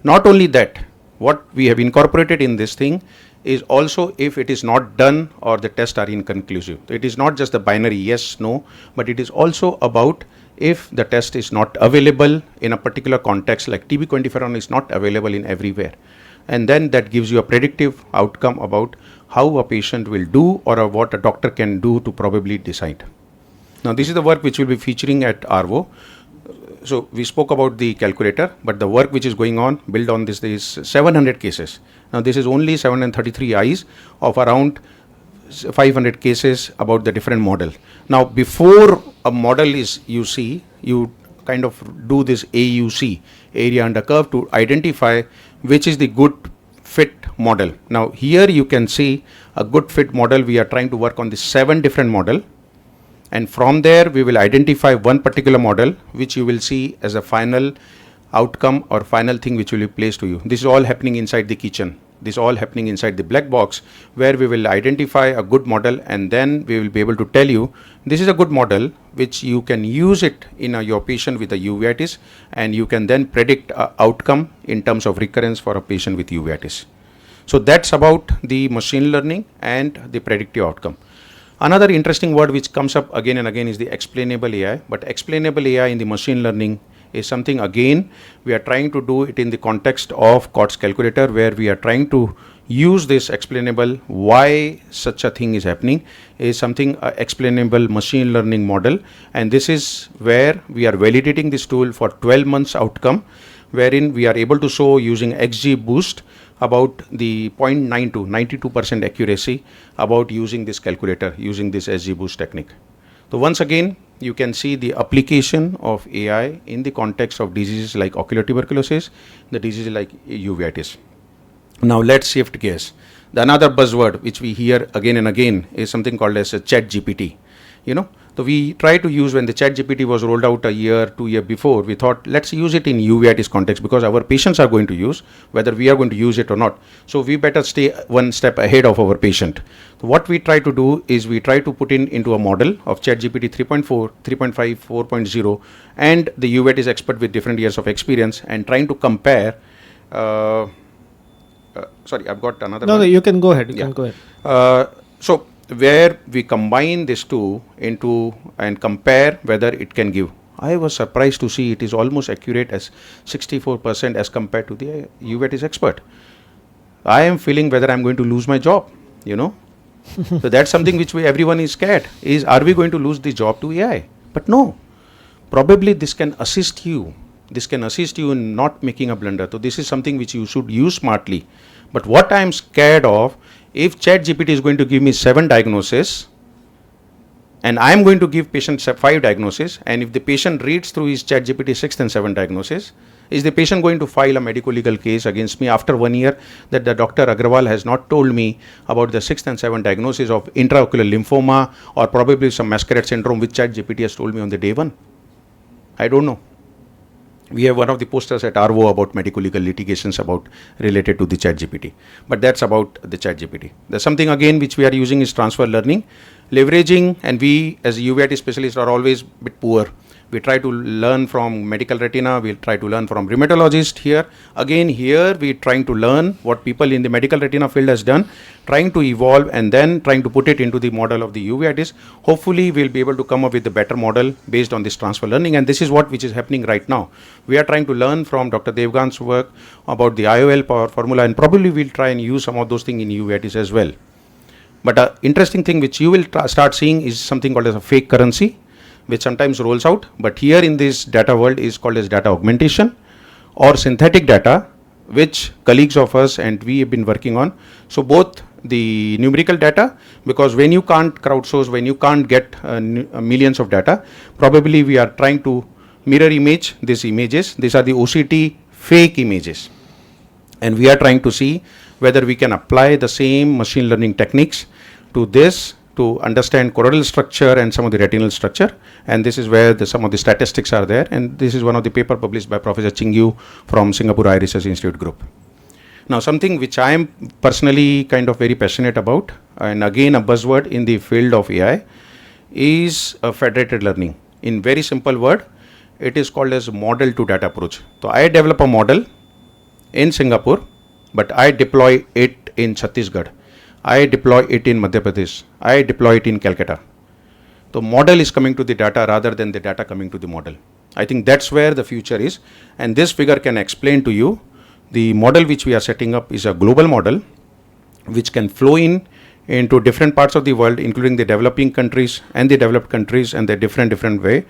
Not only that, what we have incorporated in this thing is also if it is not done or the tests are inconclusive. It is not just the binary yes, no, but it is also about if the test is not available in a particular context, like TB quantiferon is not available in everywhere. and then that gives you a predictive outcome about how a patient will do or what a doctor can do to probably decide. Now this is the work which will be featuring at ARVO. So we spoke about the calculator, but the work which is going on built on this is 700 cases. Now this is only 733 eyes of around 500 cases about the different model. Now before a model is you see, you kind of do this AUC, area under curve, to identify which is the good fit model. Now here you can see a good fit model. We are trying to work on the 7 different model, and from there we will identify one particular model which you will see as a final outcome or final thing which will be placed to you. This is all happening inside the kitchen. This is all happening inside the black box, where we will identify a good model, and then we will be able to tell you this is a good model which you can use it in your patient with a uveitis, and you can then predict a outcome in terms of recurrence for a patient with uveitis. So that's about the machine learning and the predictive outcome. Another interesting word which comes up again and again is the explainable AI. But explainable AI in the machine learning is something, again, we are trying to do it in the context of COTS calculator, where we are trying to use this explainable why such a thing is happening, is something explainable machine learning model. And this is where we are validating this tool for 12 months outcome, wherein we are able to show using XGBoost about the 0.92, 92% accuracy about using this calculator, using this XGBoost technique. So once again, you can see the application of AI in the context of diseases like ocular tuberculosis, the diseases like uveitis. Now let's shift gears. The another buzzword which we hear again and again is something called as a ChatGPT. So we try to use, when the ChatGPT was rolled out a year, 2 years before, we thought let's use it in uveitis context, because our patients are going to use, whether we are going to use it or not. So we better stay one step ahead of our patient. So what we try to do is we try to put into a model of ChatGPT 3.4, 3.5, 4.0, and the uveitis expert with different years of experience, and trying to compare. Sorry, I've got another one.
No, you can go ahead. You can go ahead.
So where we combine these two into and compare whether it can give. I was surprised to see it is almost accurate as 64% as compared to the uveitis expert. I am feeling whether I'm going to lose my job, So that's something which everyone is scared, is are we going to lose the job to AI? But no, probably this can assist you. This can assist you in not making a blunder. So this is something which you should use smartly. But what I'm scared of, if ChatGPT is going to give me 7 diagnoses, and I'm going to give patient 5 diagnoses, and if the patient reads through his ChatGPT 6th and 7th diagnosis, is the patient going to file a medico-legal case against me after 1 year that the Dr. Agrawal has not told me about the 6th and 7th diagnosis of intraocular lymphoma or probably some masquerade syndrome which ChatGPT has told me on the day 1? I don't know. We have one of the posters at ARVO about medico-legal litigations about related to the ChatGPT. But that's about the ChatGPT. There's something again which we are using is transfer learning, leveraging, and we as uveitis specialists are always a bit poor. We try to learn from medical retina, we try to learn from rheumatologist here. Again here we are trying to learn what people in the medical retina field has done, trying to evolve and then trying to put it into the model of the uveitis. Hopefully we'll be able to come up with a better model based on this transfer learning, and this is which is happening right now. We are trying to learn from Dr. Devgan's work about the IOL power formula, and probably we'll try and use some of those things in uveitis as well. But an interesting thing which you will start seeing is something called as a fake currency, which sometimes rolls out, but here in this data world is called as data augmentation or synthetic data, which colleagues of us and we have been working on. So both the numerical data, because when you can't crowdsource, when you can't get millions of data, probably we are trying to mirror image these images. These are the OCT fake images, and we are trying to see whether we can apply the same machine learning techniques to this to understand choroidal structure and some of the retinal structure, and this is where some of the statistics are there, and this is one of the paper published by Professor Ching Yu from Singapore Eye Research Institute group. Now something which I am personally kind of very passionate about, and again a buzzword in the field of AI, is federated learning. In very simple word, it is called as model to data approach. So I develop a model in Singapore, but I deploy it in Chhattisgarh. I deploy it in Madhya Pradesh. I deploy it in Calcutta. The model is coming to the data rather than the data coming to the model. I think that's where the future is, and this figure can explain to you The model which we are setting up is a global model which can flow into different parts of the world, including the developing countries and the developed countries, and the different way.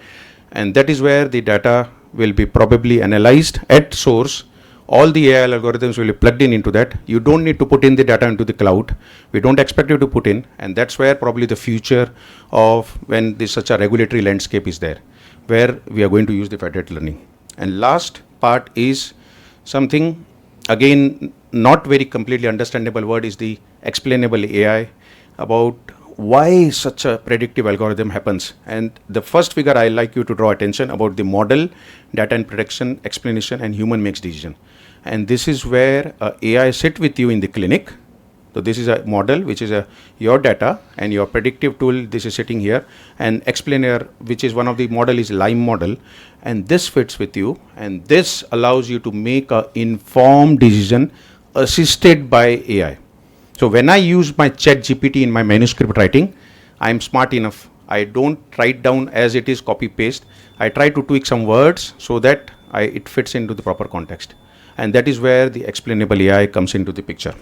And that is where the data will be probably analyzed at source. All the AI algorithms will be plugged into that. You don't need to put in the data into the cloud. We don't expect you to put in, and that's where probably the future of when this such a regulatory landscape is there, where we are going to use the federated learning. And last part is something, again, not very completely understandable word, is the explainable AI, about why such a predictive algorithm happens. And the first figure I like you to draw attention about the model, data and prediction, explanation, and human makes decision. And this is where AI sit with you in the clinic. So this is a model which is your data, and your predictive tool, this is sitting here, and explainer, which is one of the model, is Lime model, and this fits with you, and this allows you to make a informed decision assisted by AI. So when I use my chat GPT in my manuscript writing, I am smart enough. I don't write down as it is, copy paste. I try to tweak some words so that it fits into the proper context. And that is where the explainable AI comes into the picture.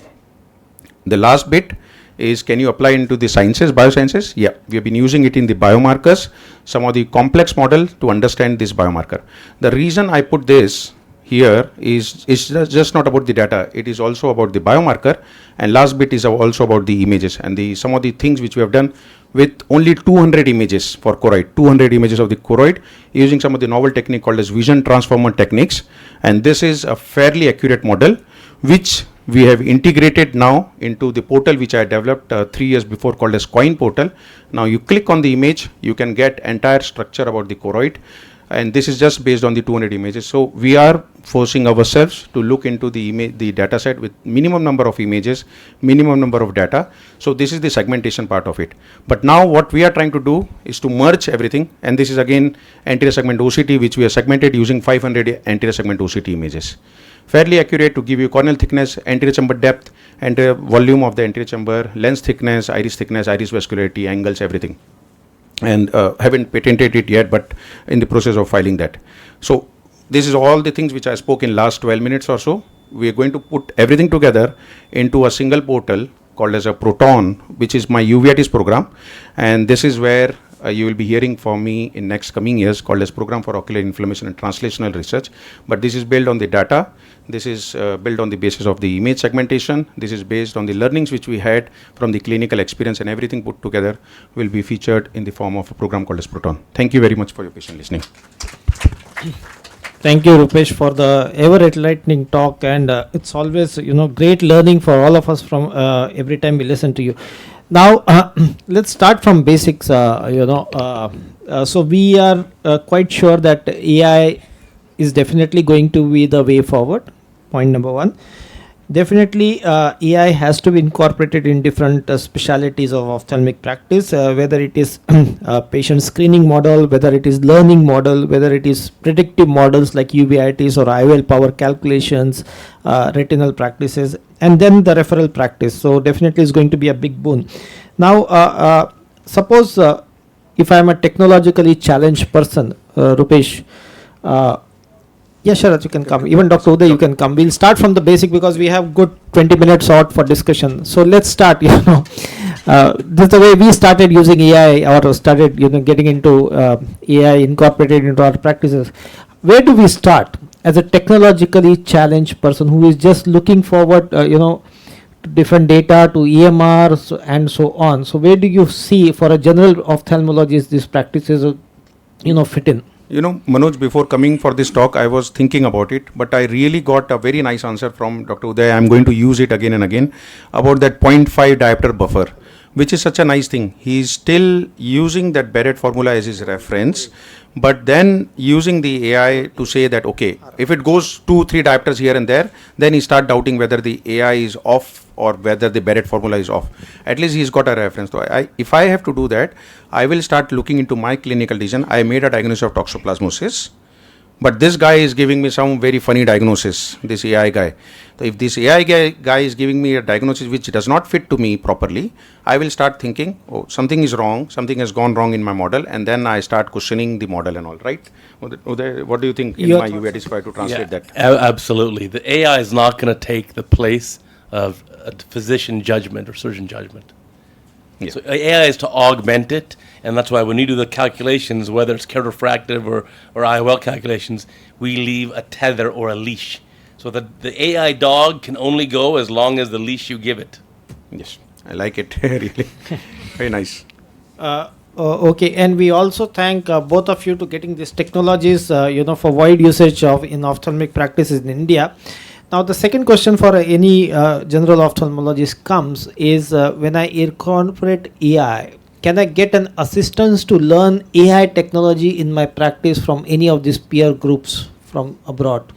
The last bit is, can you apply into the sciences, biosciences? Yeah, we have been using it in the biomarkers, some of the complex model to understand this biomarker. The reason I put this here is just not about the data, it is also about the biomarker, and last bit is also about the images and some of the things which we have done with only 200 images for choroid, 200 images of the choroid, using some of the novel technique called as vision transformer techniques. And this is a fairly accurate model which we have integrated now into the portal which I developed 3 years before, called as Coin portal. Now you click on the image, you can get entire structure about the choroid, and this is just based on the 200 images. So we are forcing ourselves to look into the data set with minimum number of images, minimum number of data. So this is the segmentation part of it. But now what we are trying to do is to merge everything, and this is again anterior segment OCT, which we have segmented using 500 anterior segment OCT images. Fairly accurate to give you corneal thickness, anterior chamber depth, anterior volume of the anterior chamber, lens thickness, iris vascularity, angles, everything. And haven't patented it yet, but in the process of filing that. So this is all the things which I spoke in last 12 minutes or so. We are going to put everything together into a single portal called as a Proton, which is my uveitis program. And this is where you will be hearing from me in next coming years, called as Program for Ocular Inflammation and Translational Research. But this is built on the data. This is built on the basis of the image segmentation. This is based on the learnings which we had from the clinical experience, and everything put together will be featured in the form of a program called as Proton. Thank you very much for your patient listening.
Thank you, Rupesh, for the ever enlightening talk, and it's always great learning for all of us from every time we listen to you. Now let's start from basics. So we are quite sure that AI is definitely going to be the way forward. Point number one. Definitely AI has to be incorporated in different specialities of ophthalmic practice, whether it is patient screening model, whether it is learning model, whether it is predictive models like uveitis or IOL power calculations, retinal practices, and then the referral practice. So definitely is going to be a big boon. Now suppose if I am a technologically challenged person, Rupesh, yeah, Sharat, you can come. Even Dr. Uday, you can come. We'll start from the basic because we have good 20 minutes out for discussion. So let's start. This is the way we started using AI, or started getting into AI incorporated into our practices. Where do we start as a technologically challenged person who is just looking forward, to different data, to EMRs and so on? So where do you see for a general ophthalmologist these practices, fit in?
Manoj, before coming for this talk, I was thinking about it, but I really got a very nice answer from Dr. Uday. I'm going to use it again and again about that 0.5 diopter buffer, which is such a nice thing. He's still using that Barrett formula as his reference, but then using the AI to say that, okay, if it goes 2-3 diopters here and there, then he start doubting whether the AI is off or whether the Barrett formula is off. At least he's got a reference. So if I have to do that, I will start looking into my clinical decision. I made a diagnosis of toxoplasmosis, But this guy is giving me some very funny diagnosis, this AI guy. So if this AI guy is giving me a diagnosis which does not fit to me properly, I will start thinking, oh, something is wrong, something has gone wrong in my model, and then I start questioning the model and all, right? Uday, what do you think in
Your
my
thoughts,
UVAT is try to translate that?
Absolutely. The AI is not going to take the place of a physician judgment or surgeon judgment.
Yeah.
So AI is to augment it, and that's why when you do the calculations, whether it's refractive or IOL calculations, we leave a tether or a leash. So that the AI dog can only go as long as the leash you give it.
Yes, I like it, really. Very nice.
Okay, and we also thank both of you to getting these technologies, for wide usage of in ophthalmic practices in India. Now, the second question for any general ophthalmologist comes is when I incorporate AI, can I get an assistance to learn AI technology in my practice from any of these peer groups from abroad?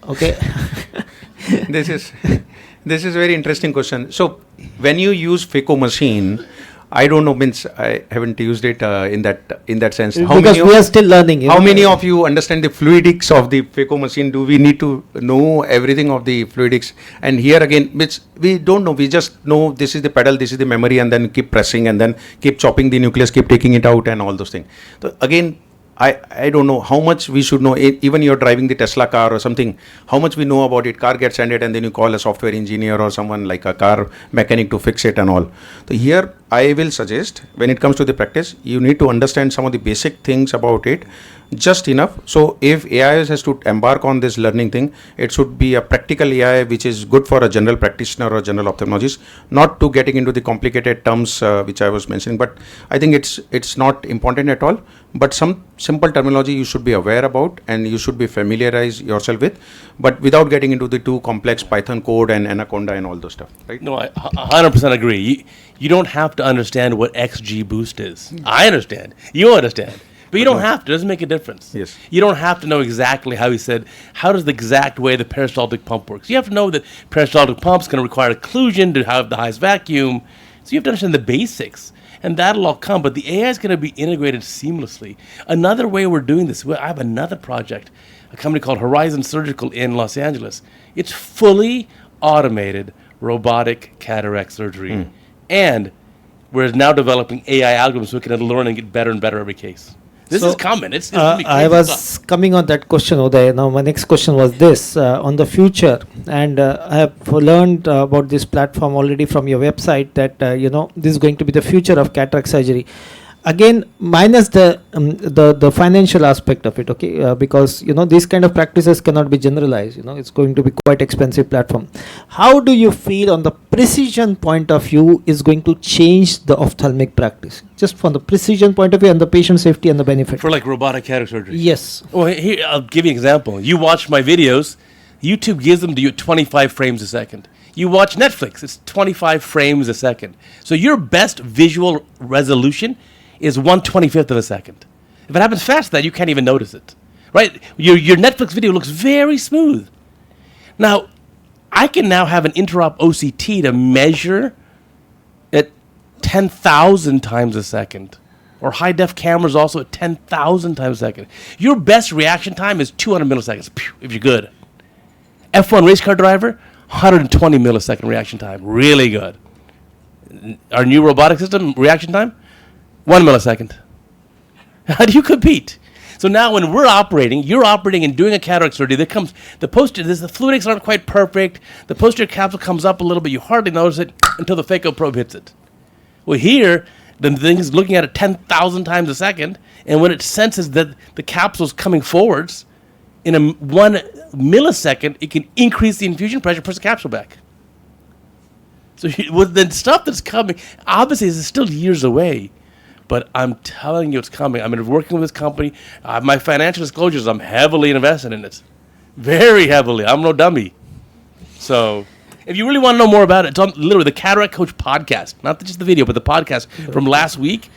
Okay.
This is very interesting question. So when you use phaco machine, I don't know, means I haven't used it in that sense.
Because we are still learning.
How many of you understand the fluidics of the phaco machine? Do we need to know everything of the fluidics? And here again, we don't know. We just know this is the pedal, this is the memory, and then keep pressing, and then keep chopping the nucleus, keep taking it out, and all those things. So again, I don't know how much we should know. Even you're driving the Tesla car or something, how much we know about it. Car gets ended, and then you call a software engineer or someone like a car mechanic to fix it and all. So here I will suggest, when it comes to the practice, you need to understand some of the basic things about it, just enough. So if AI has to embark on this learning thing, it should be a practical AI which is good for a general practitioner or general ophthalmologist, not to getting into the complicated terms which I was mentioning. But I think it's not important at all. But some simple terminology you should be aware about and you should be familiarize yourself with, but without getting into the too complex Python code and Anaconda and all those stuff, right?
No, I 100% agree. You don't have to understand what XG boost is. I understand. You understand. But you don't have to. It doesn't make a difference.
Yes.
You don't have to know exactly how he said, how does the exact way the peristaltic pump works. You have to know that peristaltic pump's going to require occlusion to have the highest vacuum. So you have to understand the basics. And that'll all come. But the AI is going to be integrated seamlessly. Another way we're doing this, I have another project, a company called Horizon Surgical in Los Angeles. It's fully automated robotic cataract surgery. And we're now developing AI algorithms so we can learn and get better and better every case. This is coming. It's gonna be
I
crazy
was
stuff.
coming on that question, Uday. Now, my next question was this on the future. And I have learned about this platform already from your website that, this is going to be the future of cataract surgery. Again, minus the financial aspect of it, okay? Because, these kind of practices cannot be generalized. It's going to be quite expensive platform. How do you feel on the precision point of view is going to change the ophthalmic practice? Just from the precision point of view and the patient safety and the benefit.
For like robotic cataract surgery.
Yes.
Well, here, I'll give you an example. You watch my videos, YouTube gives them to you at 25 frames a second. You watch Netflix, it's 25 frames a second. So your best visual resolution is 1/25 of a second. If it happens fast, that you can't even notice it, right? Your Netflix video looks very smooth. Now, I can now have an interop OCT to measure at 10,000 times a second, or high def cameras also at 10,000 times a second. Your best reaction time is 200 milliseconds if you're good. F1 race car driver, 120 millisecond reaction time, really good. Our new robotic system reaction time, 1 millisecond. How do you compete? So now when we're operating, you're operating and doing a cataract surgery, the fluidics aren't quite perfect, the posterior capsule comes up a little bit, you hardly notice it until the phaco probe hits it. Well, here, the thing is looking at it 10,000 times a second, and when it senses that the capsule's coming forwards, in 1 millisecond, it can increase the infusion pressure, push the capsule back. So with the stuff that's coming, obviously this is still years away, but I'm telling you it's coming. I'm working with this company. My financial disclosures, I'm heavily invested in it. Very heavily. I'm no dummy. So if you really want to know more about it, it's on literally the Cataract Coach podcast. Not just the video, but the podcast from last week.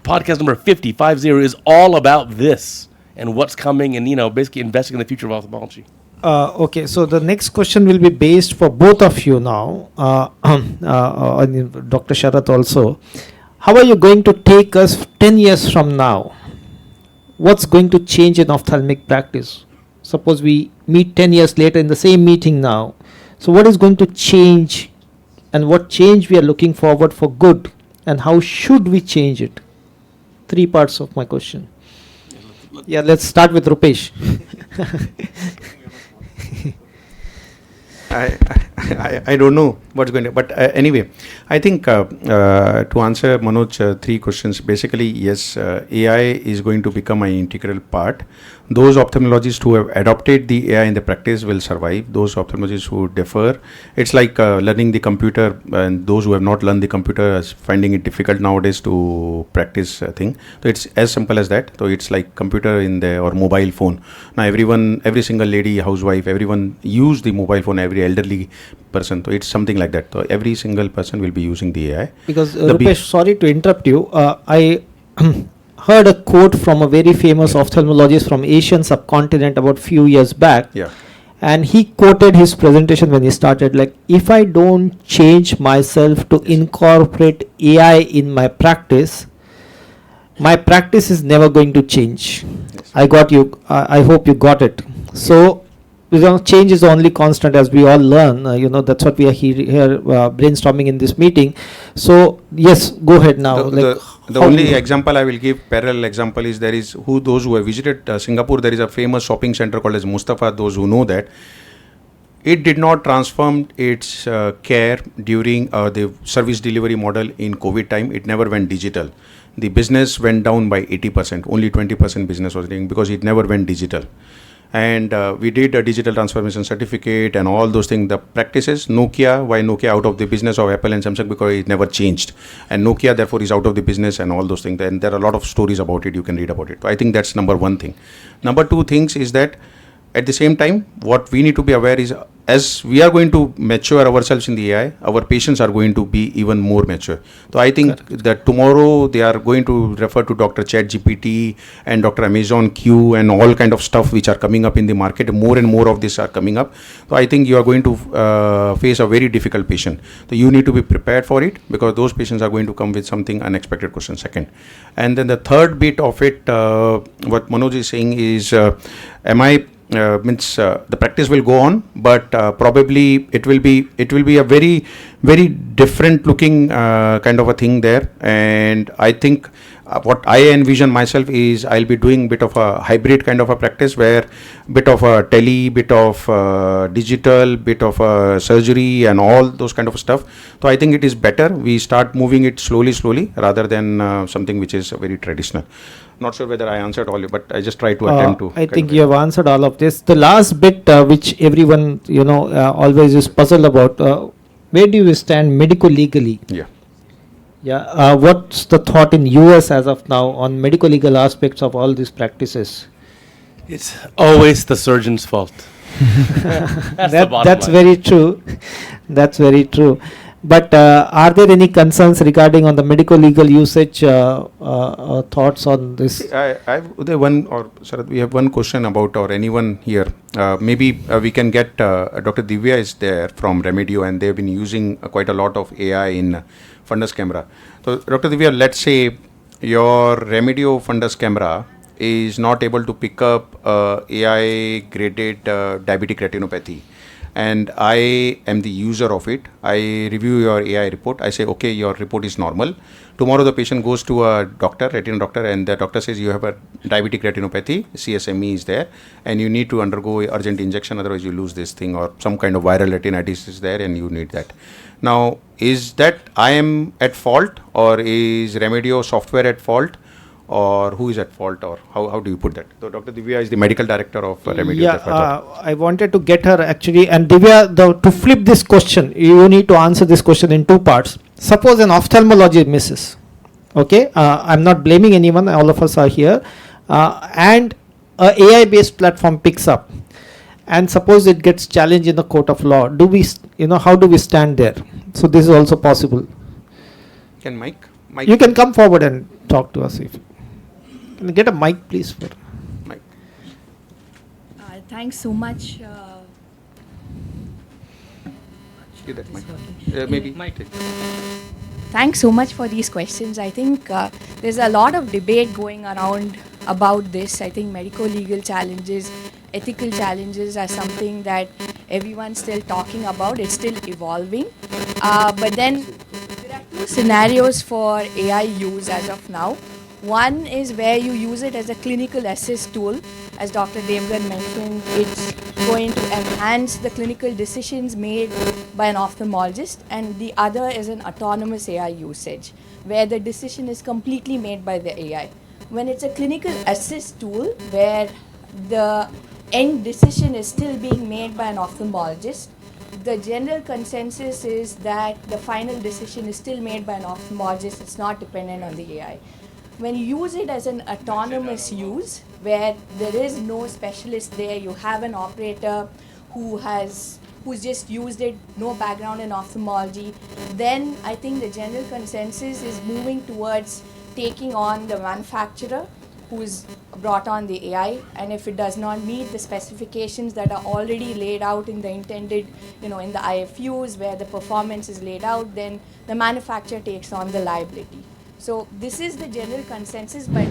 Podcast number 50 is all about this and what's coming and, basically investing in the future of ophthalmology.
Okay, so the next question will be based for both of you now, Dr. Sharath also. How are you going to take us 10 years from now? what's going to change in ophthalmic practice? Suppose we meet 10 years later in the same meeting now. So what is going to change, and what change we are looking forward for good, and how should we change it? 3 parts of my question. Yeah, let's start with Rupesh.
I don't know what's going to, but anyway, I think to answer Manoj 3 questions, basically yes, AI is going to become an integral part. Those ophthalmologists who have adopted the AI in the practice will survive. Those ophthalmologists who defer, it's like learning the computer, and those who have not learned the computer are finding it difficult nowadays to practice thing. So it's as simple as that. So it's like computer in the or mobile phone. Now every single lady, housewife, everyone use the mobile phone. Every elderly person. So it's something like that. So every single person will be using the AI.
Because Rupesh, sorry to interrupt you. I heard a quote from a very famous ophthalmologist from Asian subcontinent about few years back.
Yeah.
And he quoted his presentation when he started, like, if I don't change myself to incorporate AI in my practice is never going to change.
Yes.
I got you. I hope you got it. So, change is only constant, as we all learn. That's what we are here brainstorming in this meeting. So, yes, go ahead now.
The only example I will give, parallel example, is those who have visited Singapore, there is a famous shopping center called as Mustafa, those who know that. It did not transform its care during the service delivery model in COVID time. It never went digital. The business went down by 80%. Only 20% business was doing because it never went digital. And we did a digital transformation certificate and all those things. The practices, why Nokia out of the business of Apple and Samsung? Because it never changed. And Nokia therefore is out of the business and all those things. And there are a lot of stories about it. You can read about it. So I think that's number 1 thing. Number 2 things is that at the same time, what we need to be aware is, as we are going to mature ourselves in the AI, our patients are going to be even more mature. So I think that tomorrow they are going to refer to Dr. ChatGPT and Dr. Amazon Q and all kind of stuff which are coming up in the market. More and more of this are coming up. So I think you are going to face a very difficult patient. So you need to be prepared for it, because those patients are going to come with something unexpected question. Second, and then the third bit of it, what Manoj is saying is, the practice will go on, but probably it will be a very, very different looking kind of a thing there. And I think what I envision myself is I'll be doing bit of a hybrid kind of a practice, where bit of a tele, bit of digital, bit of surgery and all those kind of stuff. So I think it is better we start moving it slowly rather than something which is very traditional. Not sure whether I answered all, but I just try to attempt to.
I think you have answered all of this. The last bit, which everyone always is puzzled about, where do you stand medico-legally?
Yeah.
What's the thought in US as of now on medico-legal aspects of all these practices?
It's always the surgeon's fault.
That's very true. That's very true. But are there any concerns regarding on the medico-legal usage, thoughts on this?
We have one question about, or anyone here, maybe we can get Dr. Divya is there from Remedio, and they've been using quite a lot of AI in fundus camera. So Dr. Divya, let's say your Remedio fundus camera is not able to pick up AI graded diabetic retinopathy, and I am the user of it. I review your AI report. I say, okay, your report is normal. Tomorrow the patient goes to a doctor, retina doctor, and the doctor says you have a diabetic retinopathy, CSME is there, and you need to undergo urgent injection, otherwise you lose this thing, or some kind of viral retinitis is there and you need that. Now, is that I am at fault, or is Remedio software at fault, or who is at fault, or how do you put that? So Dr. Divya is the medical director of Remedio.
Yeah, I wanted to get her actually, and Divya, to flip this question, you need to answer this question in 2 parts. Suppose an ophthalmology misses, okay? I'm not blaming anyone, all of us are here, and a AI based platform picks up, and suppose it gets challenged in the court of law. Do we, how do we stand there? So this is also possible.
Can Mike?
You can come forward and talk to us. Can you get a mic, please? For
Mike.
Thanks so much.
Give that mic. Maybe.
Thanks so much for these questions. I think there's a lot of debate going around about this. I think medico-legal challenges, ethical challenges are something that everyone's still talking about. It's still evolving. But then there are two scenarios for AI use as of now. One is where you use it as a clinical assist tool. As Dr. Devgan mentioned, it's going to enhance the clinical decisions made by an ophthalmologist, and the other is an autonomous AI usage, where the decision is completely made by the AI. When it's a clinical assist tool, where the end decision is still being made by an ophthalmologist, the general consensus is that the final decision is still made by an ophthalmologist. It's not dependent on the AI. When you use it as an autonomous use, where there is no specialist there, you have an operator who's just used it, no background in ophthalmology, then I think the general consensus is moving towards taking on the manufacturer who's brought on the AI, and if it does not meet the specifications that are already laid out in the intended, in the IFUs where the performance is laid out, then the manufacturer takes on the liability. So this is the general consensus, but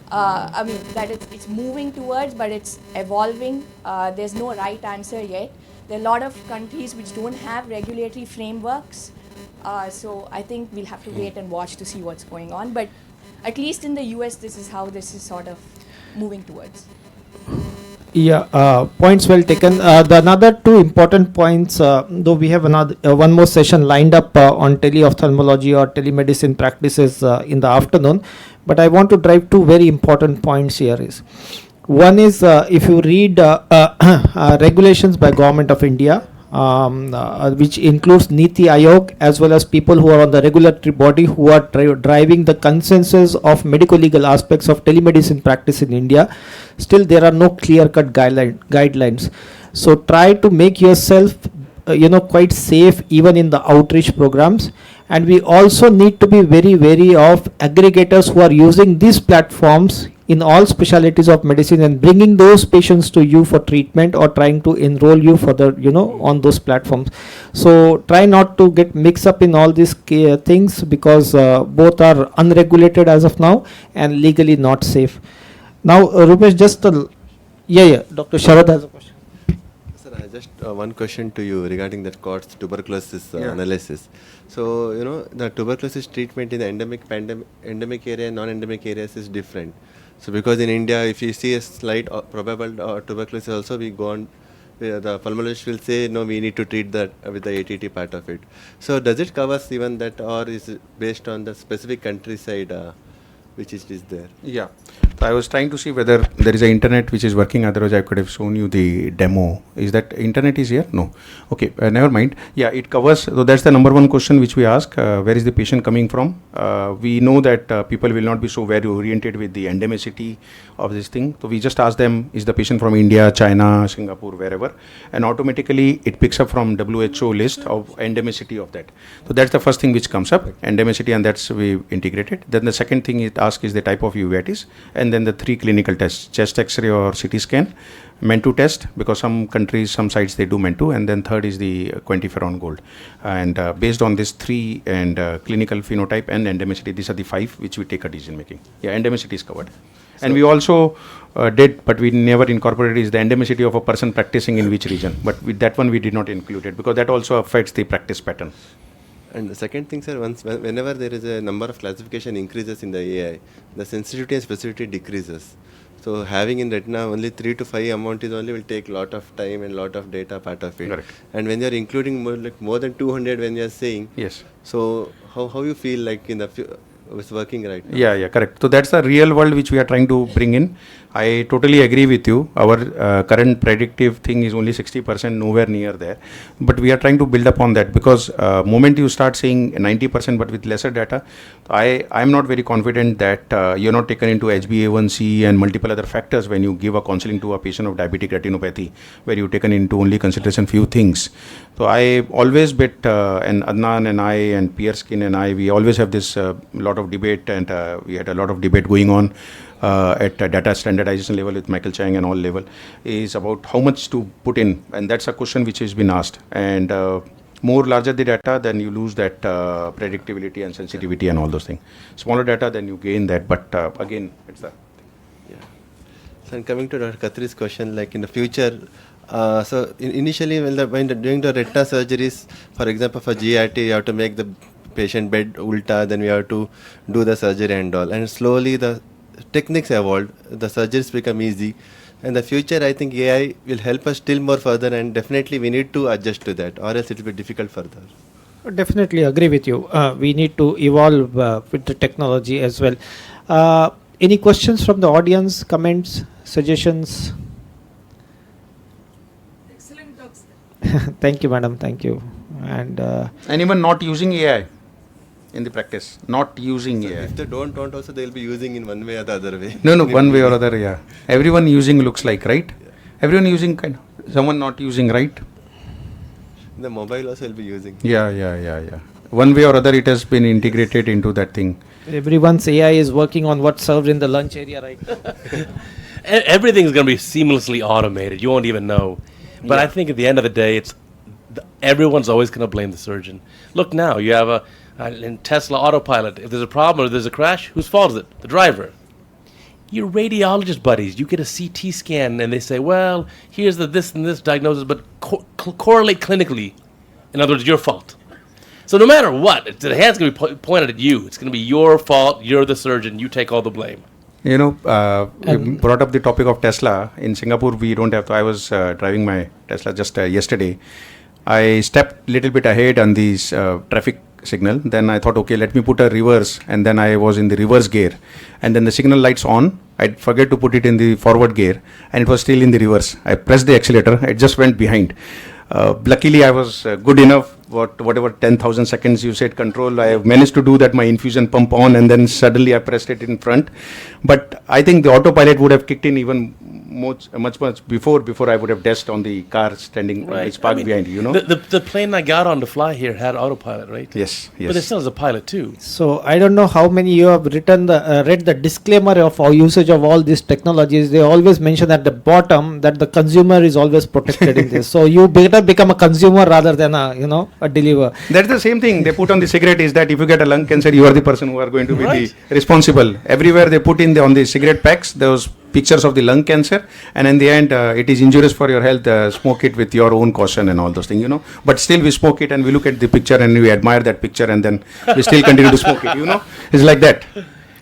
that it's moving towards, but it's evolving. There's no right answer yet. There are a lot of countries which don't have regulatory frameworks. So I think we'll have to wait and watch to see what's going on. But at least in the US, this is how this is sort of moving towards.
Yeah, points well taken. The another two important points, though we have another one more session lined up on teleophthalmology or telemedicine practices in the afternoon, but I want to drive two very important points here. One is if you read regulations by Government of India, which includes Niti Aayog as well as people who are on the regulatory body who are driving the consensus of medico-legal aspects of telemedicine practice in India. Still, there are no clear-cut guidelines. So try to make yourself, quite safe even in the outreach programs. And we also need to be very wary of aggregators who are using these platforms in all specialties of medicine and bringing those patients to you for treatment or trying to enroll you for the, on those platforms. So try not to get mixed up in all these things, because both are unregulated as of now and legally not safe. Now, Rupesh, Dr. Sharad has a question.
Sir, just one question to you regarding that COTS tuberculosis analysis. So, the tuberculosis treatment in the endemic area and non-endemic areas is different. So, because in India, if you see a slight probable tuberculosis also, we go on, the pulmonologist will say, no, we need to treat that with the ATT part of it. So, does it cover even that, or is it based on the specific countryside which is there?
Yeah. So I was trying to see whether there is an internet which is working, otherwise I could have shown you the demo. Is that internet is here? No. Okay, never mind. Yeah, it covers, so that's the number one question which we ask, where is the patient coming from? We know that people will not be so very oriented with the endemicity of this thing. So we just ask them, is the patient from India, China, Singapore, wherever? And automatically it picks up from WHO list of endemicity of that. So that's the first thing which comes up, endemicity, and that's we integrated. Then the second thing it asks is the type of uveitis, and then the three clinical tests, chest x-ray or CT scan, MEN2 test, because some countries, some sites they do MEN2, and then third is the quantiferon gold. And based on these three and clinical phenotype and endemicity, these are the five which we take a decision making. Yeah, endemicity is covered. So and we also did, but we never incorporated, is the endemicity of a person practicing in which region. But with that one we did not include it, because that also affects the practice pattern.
And the second thing, sir, whenever there is a number of classification increases in the AI, the sensitivity and specificity decreases. So having in retina only 3 to 5 amount is only will take lot of time and lot of data part of it.
Correct.
And when you are including more than 200 when you are saying,
yes.
So how you feel like in the it's working right now?
Yeah, correct. So that's the real world which we are trying to bring in. I totally agree with you. Our current predictive thing is only 60%, nowhere near there. But we are trying to build upon that, because moment you start seeing 90% but with lesser data, I'm not very confident that you're not taken into HbA1c and multiple other factors when you give a counseling to a patient of diabetic retinopathy, where you've taken into only consideration few things. So I always bet, and Adnan and I and Pierre Skin and I, we always have this lot of debate, and we had a lot of debate going on at data standardization level with Michael Chang and all level, is about how much to put in, and that's a question which has been asked. And More larger the data, then you lose that predictability and sensitivity and all those things. Smaller data, then you gain that. But again, it's a
So, and coming to Dr. Khatri's question, like in the future, initially when doing the retina surgeries, for example, for GRT, you have to make the patient bed ulta, then we have to do the surgery and all. And slowly the techniques evolved, the surgeries become easy. In the future, I think AI will help us still more further, and definitely we need to adjust to that, or else it will be difficult further.
Definitely agree with you. We need to evolve with the technology as well. Any questions from the audience, comments, suggestions?
Excellent talks.
Thank you, madam. Thank you. And
anyone not using AI in the practice, not using AI.
If they don't want also, they will be using in one way or the other way.
No, one way or other, yeah. Everyone using looks like, right?
Yeah.
Everyone using kind of, someone not using, right?
The mobile also will be using.
Yeah. One way or other, it has been integrated into that thing.
everyone's AI is working on what's served in the lunch area, right?
Everything's going to be seamlessly automated. You won't even know. But I think at the end of the day, everyone's always going to blame the surgeon. Look now, you have in Tesla autopilot. If there's a problem or there's a crash, whose fault is it? The driver. Your radiologist buddies, you get a CT scan and they say, well, here's the this and this diagnosis, but correlate clinically. In other words, your fault. So no matter what, the hand's going to be pointed at you. It's going to be your fault. You're the surgeon. You take all the blame.
You know, you brought up the topic of Tesla. In Singapore, we don't have to. I was driving my Tesla just yesterday. I stepped a little bit ahead on these traffic signal. Then I thought, okay, let me put a reverse. And then I was in the reverse gear. And then the signal light's on. I forget to put it in the forward gear. And it was still in the reverse. I pressed the accelerator. It just went behind. Luckily, I was good enough. Whatever 10,000 seconds you said control, I have managed to do that. My infusion pump on, and then suddenly I pressed it in front. But I think the autopilot would have kicked in even much before I would have dashed on the car standing it's parked behind. You know,
the plane I got on to fly here had autopilot, right?
Yes.
But there still is a pilot too.
So I don't know how many you have read the disclaimer of our usage of all these technologies. They always mention at the bottom that the consumer is always protected in this. So you better become a consumer rather than a deliver.
That's the same thing they put on the cigarette, is that if you get a lung cancer, you are the person who are going to be the responsible. Everywhere they put in on the cigarette packs those pictures of the lung cancer, and in the end it is injurious for your health. Smoke it with your own caution and all those things, but still we smoke it, and we look at the picture and we admire that picture, and then we still continue to smoke it. It's like that.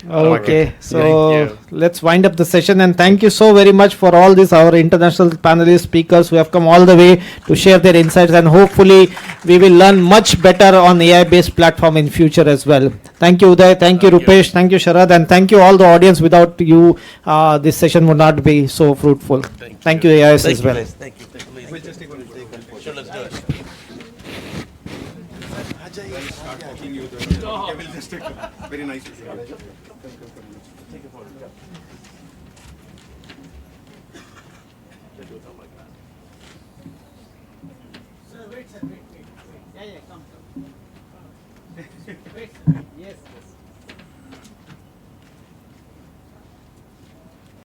Okay, so let's wind up the session, and thank you so very much for all this, our international panelist speakers who have come all the way to share their insights, and hopefully we will learn much better on AI based platform in future as well. Thank you, Uday, thank you, Rupesh, thank you, Sharad, and thank you all the audience. Without you, this session would not be so fruitful. Thank you, AIS as well.
Thank you. We'll just take one. Sure, let's do it.
Very nice.
Wait. Yeah, come. Wait. Yes.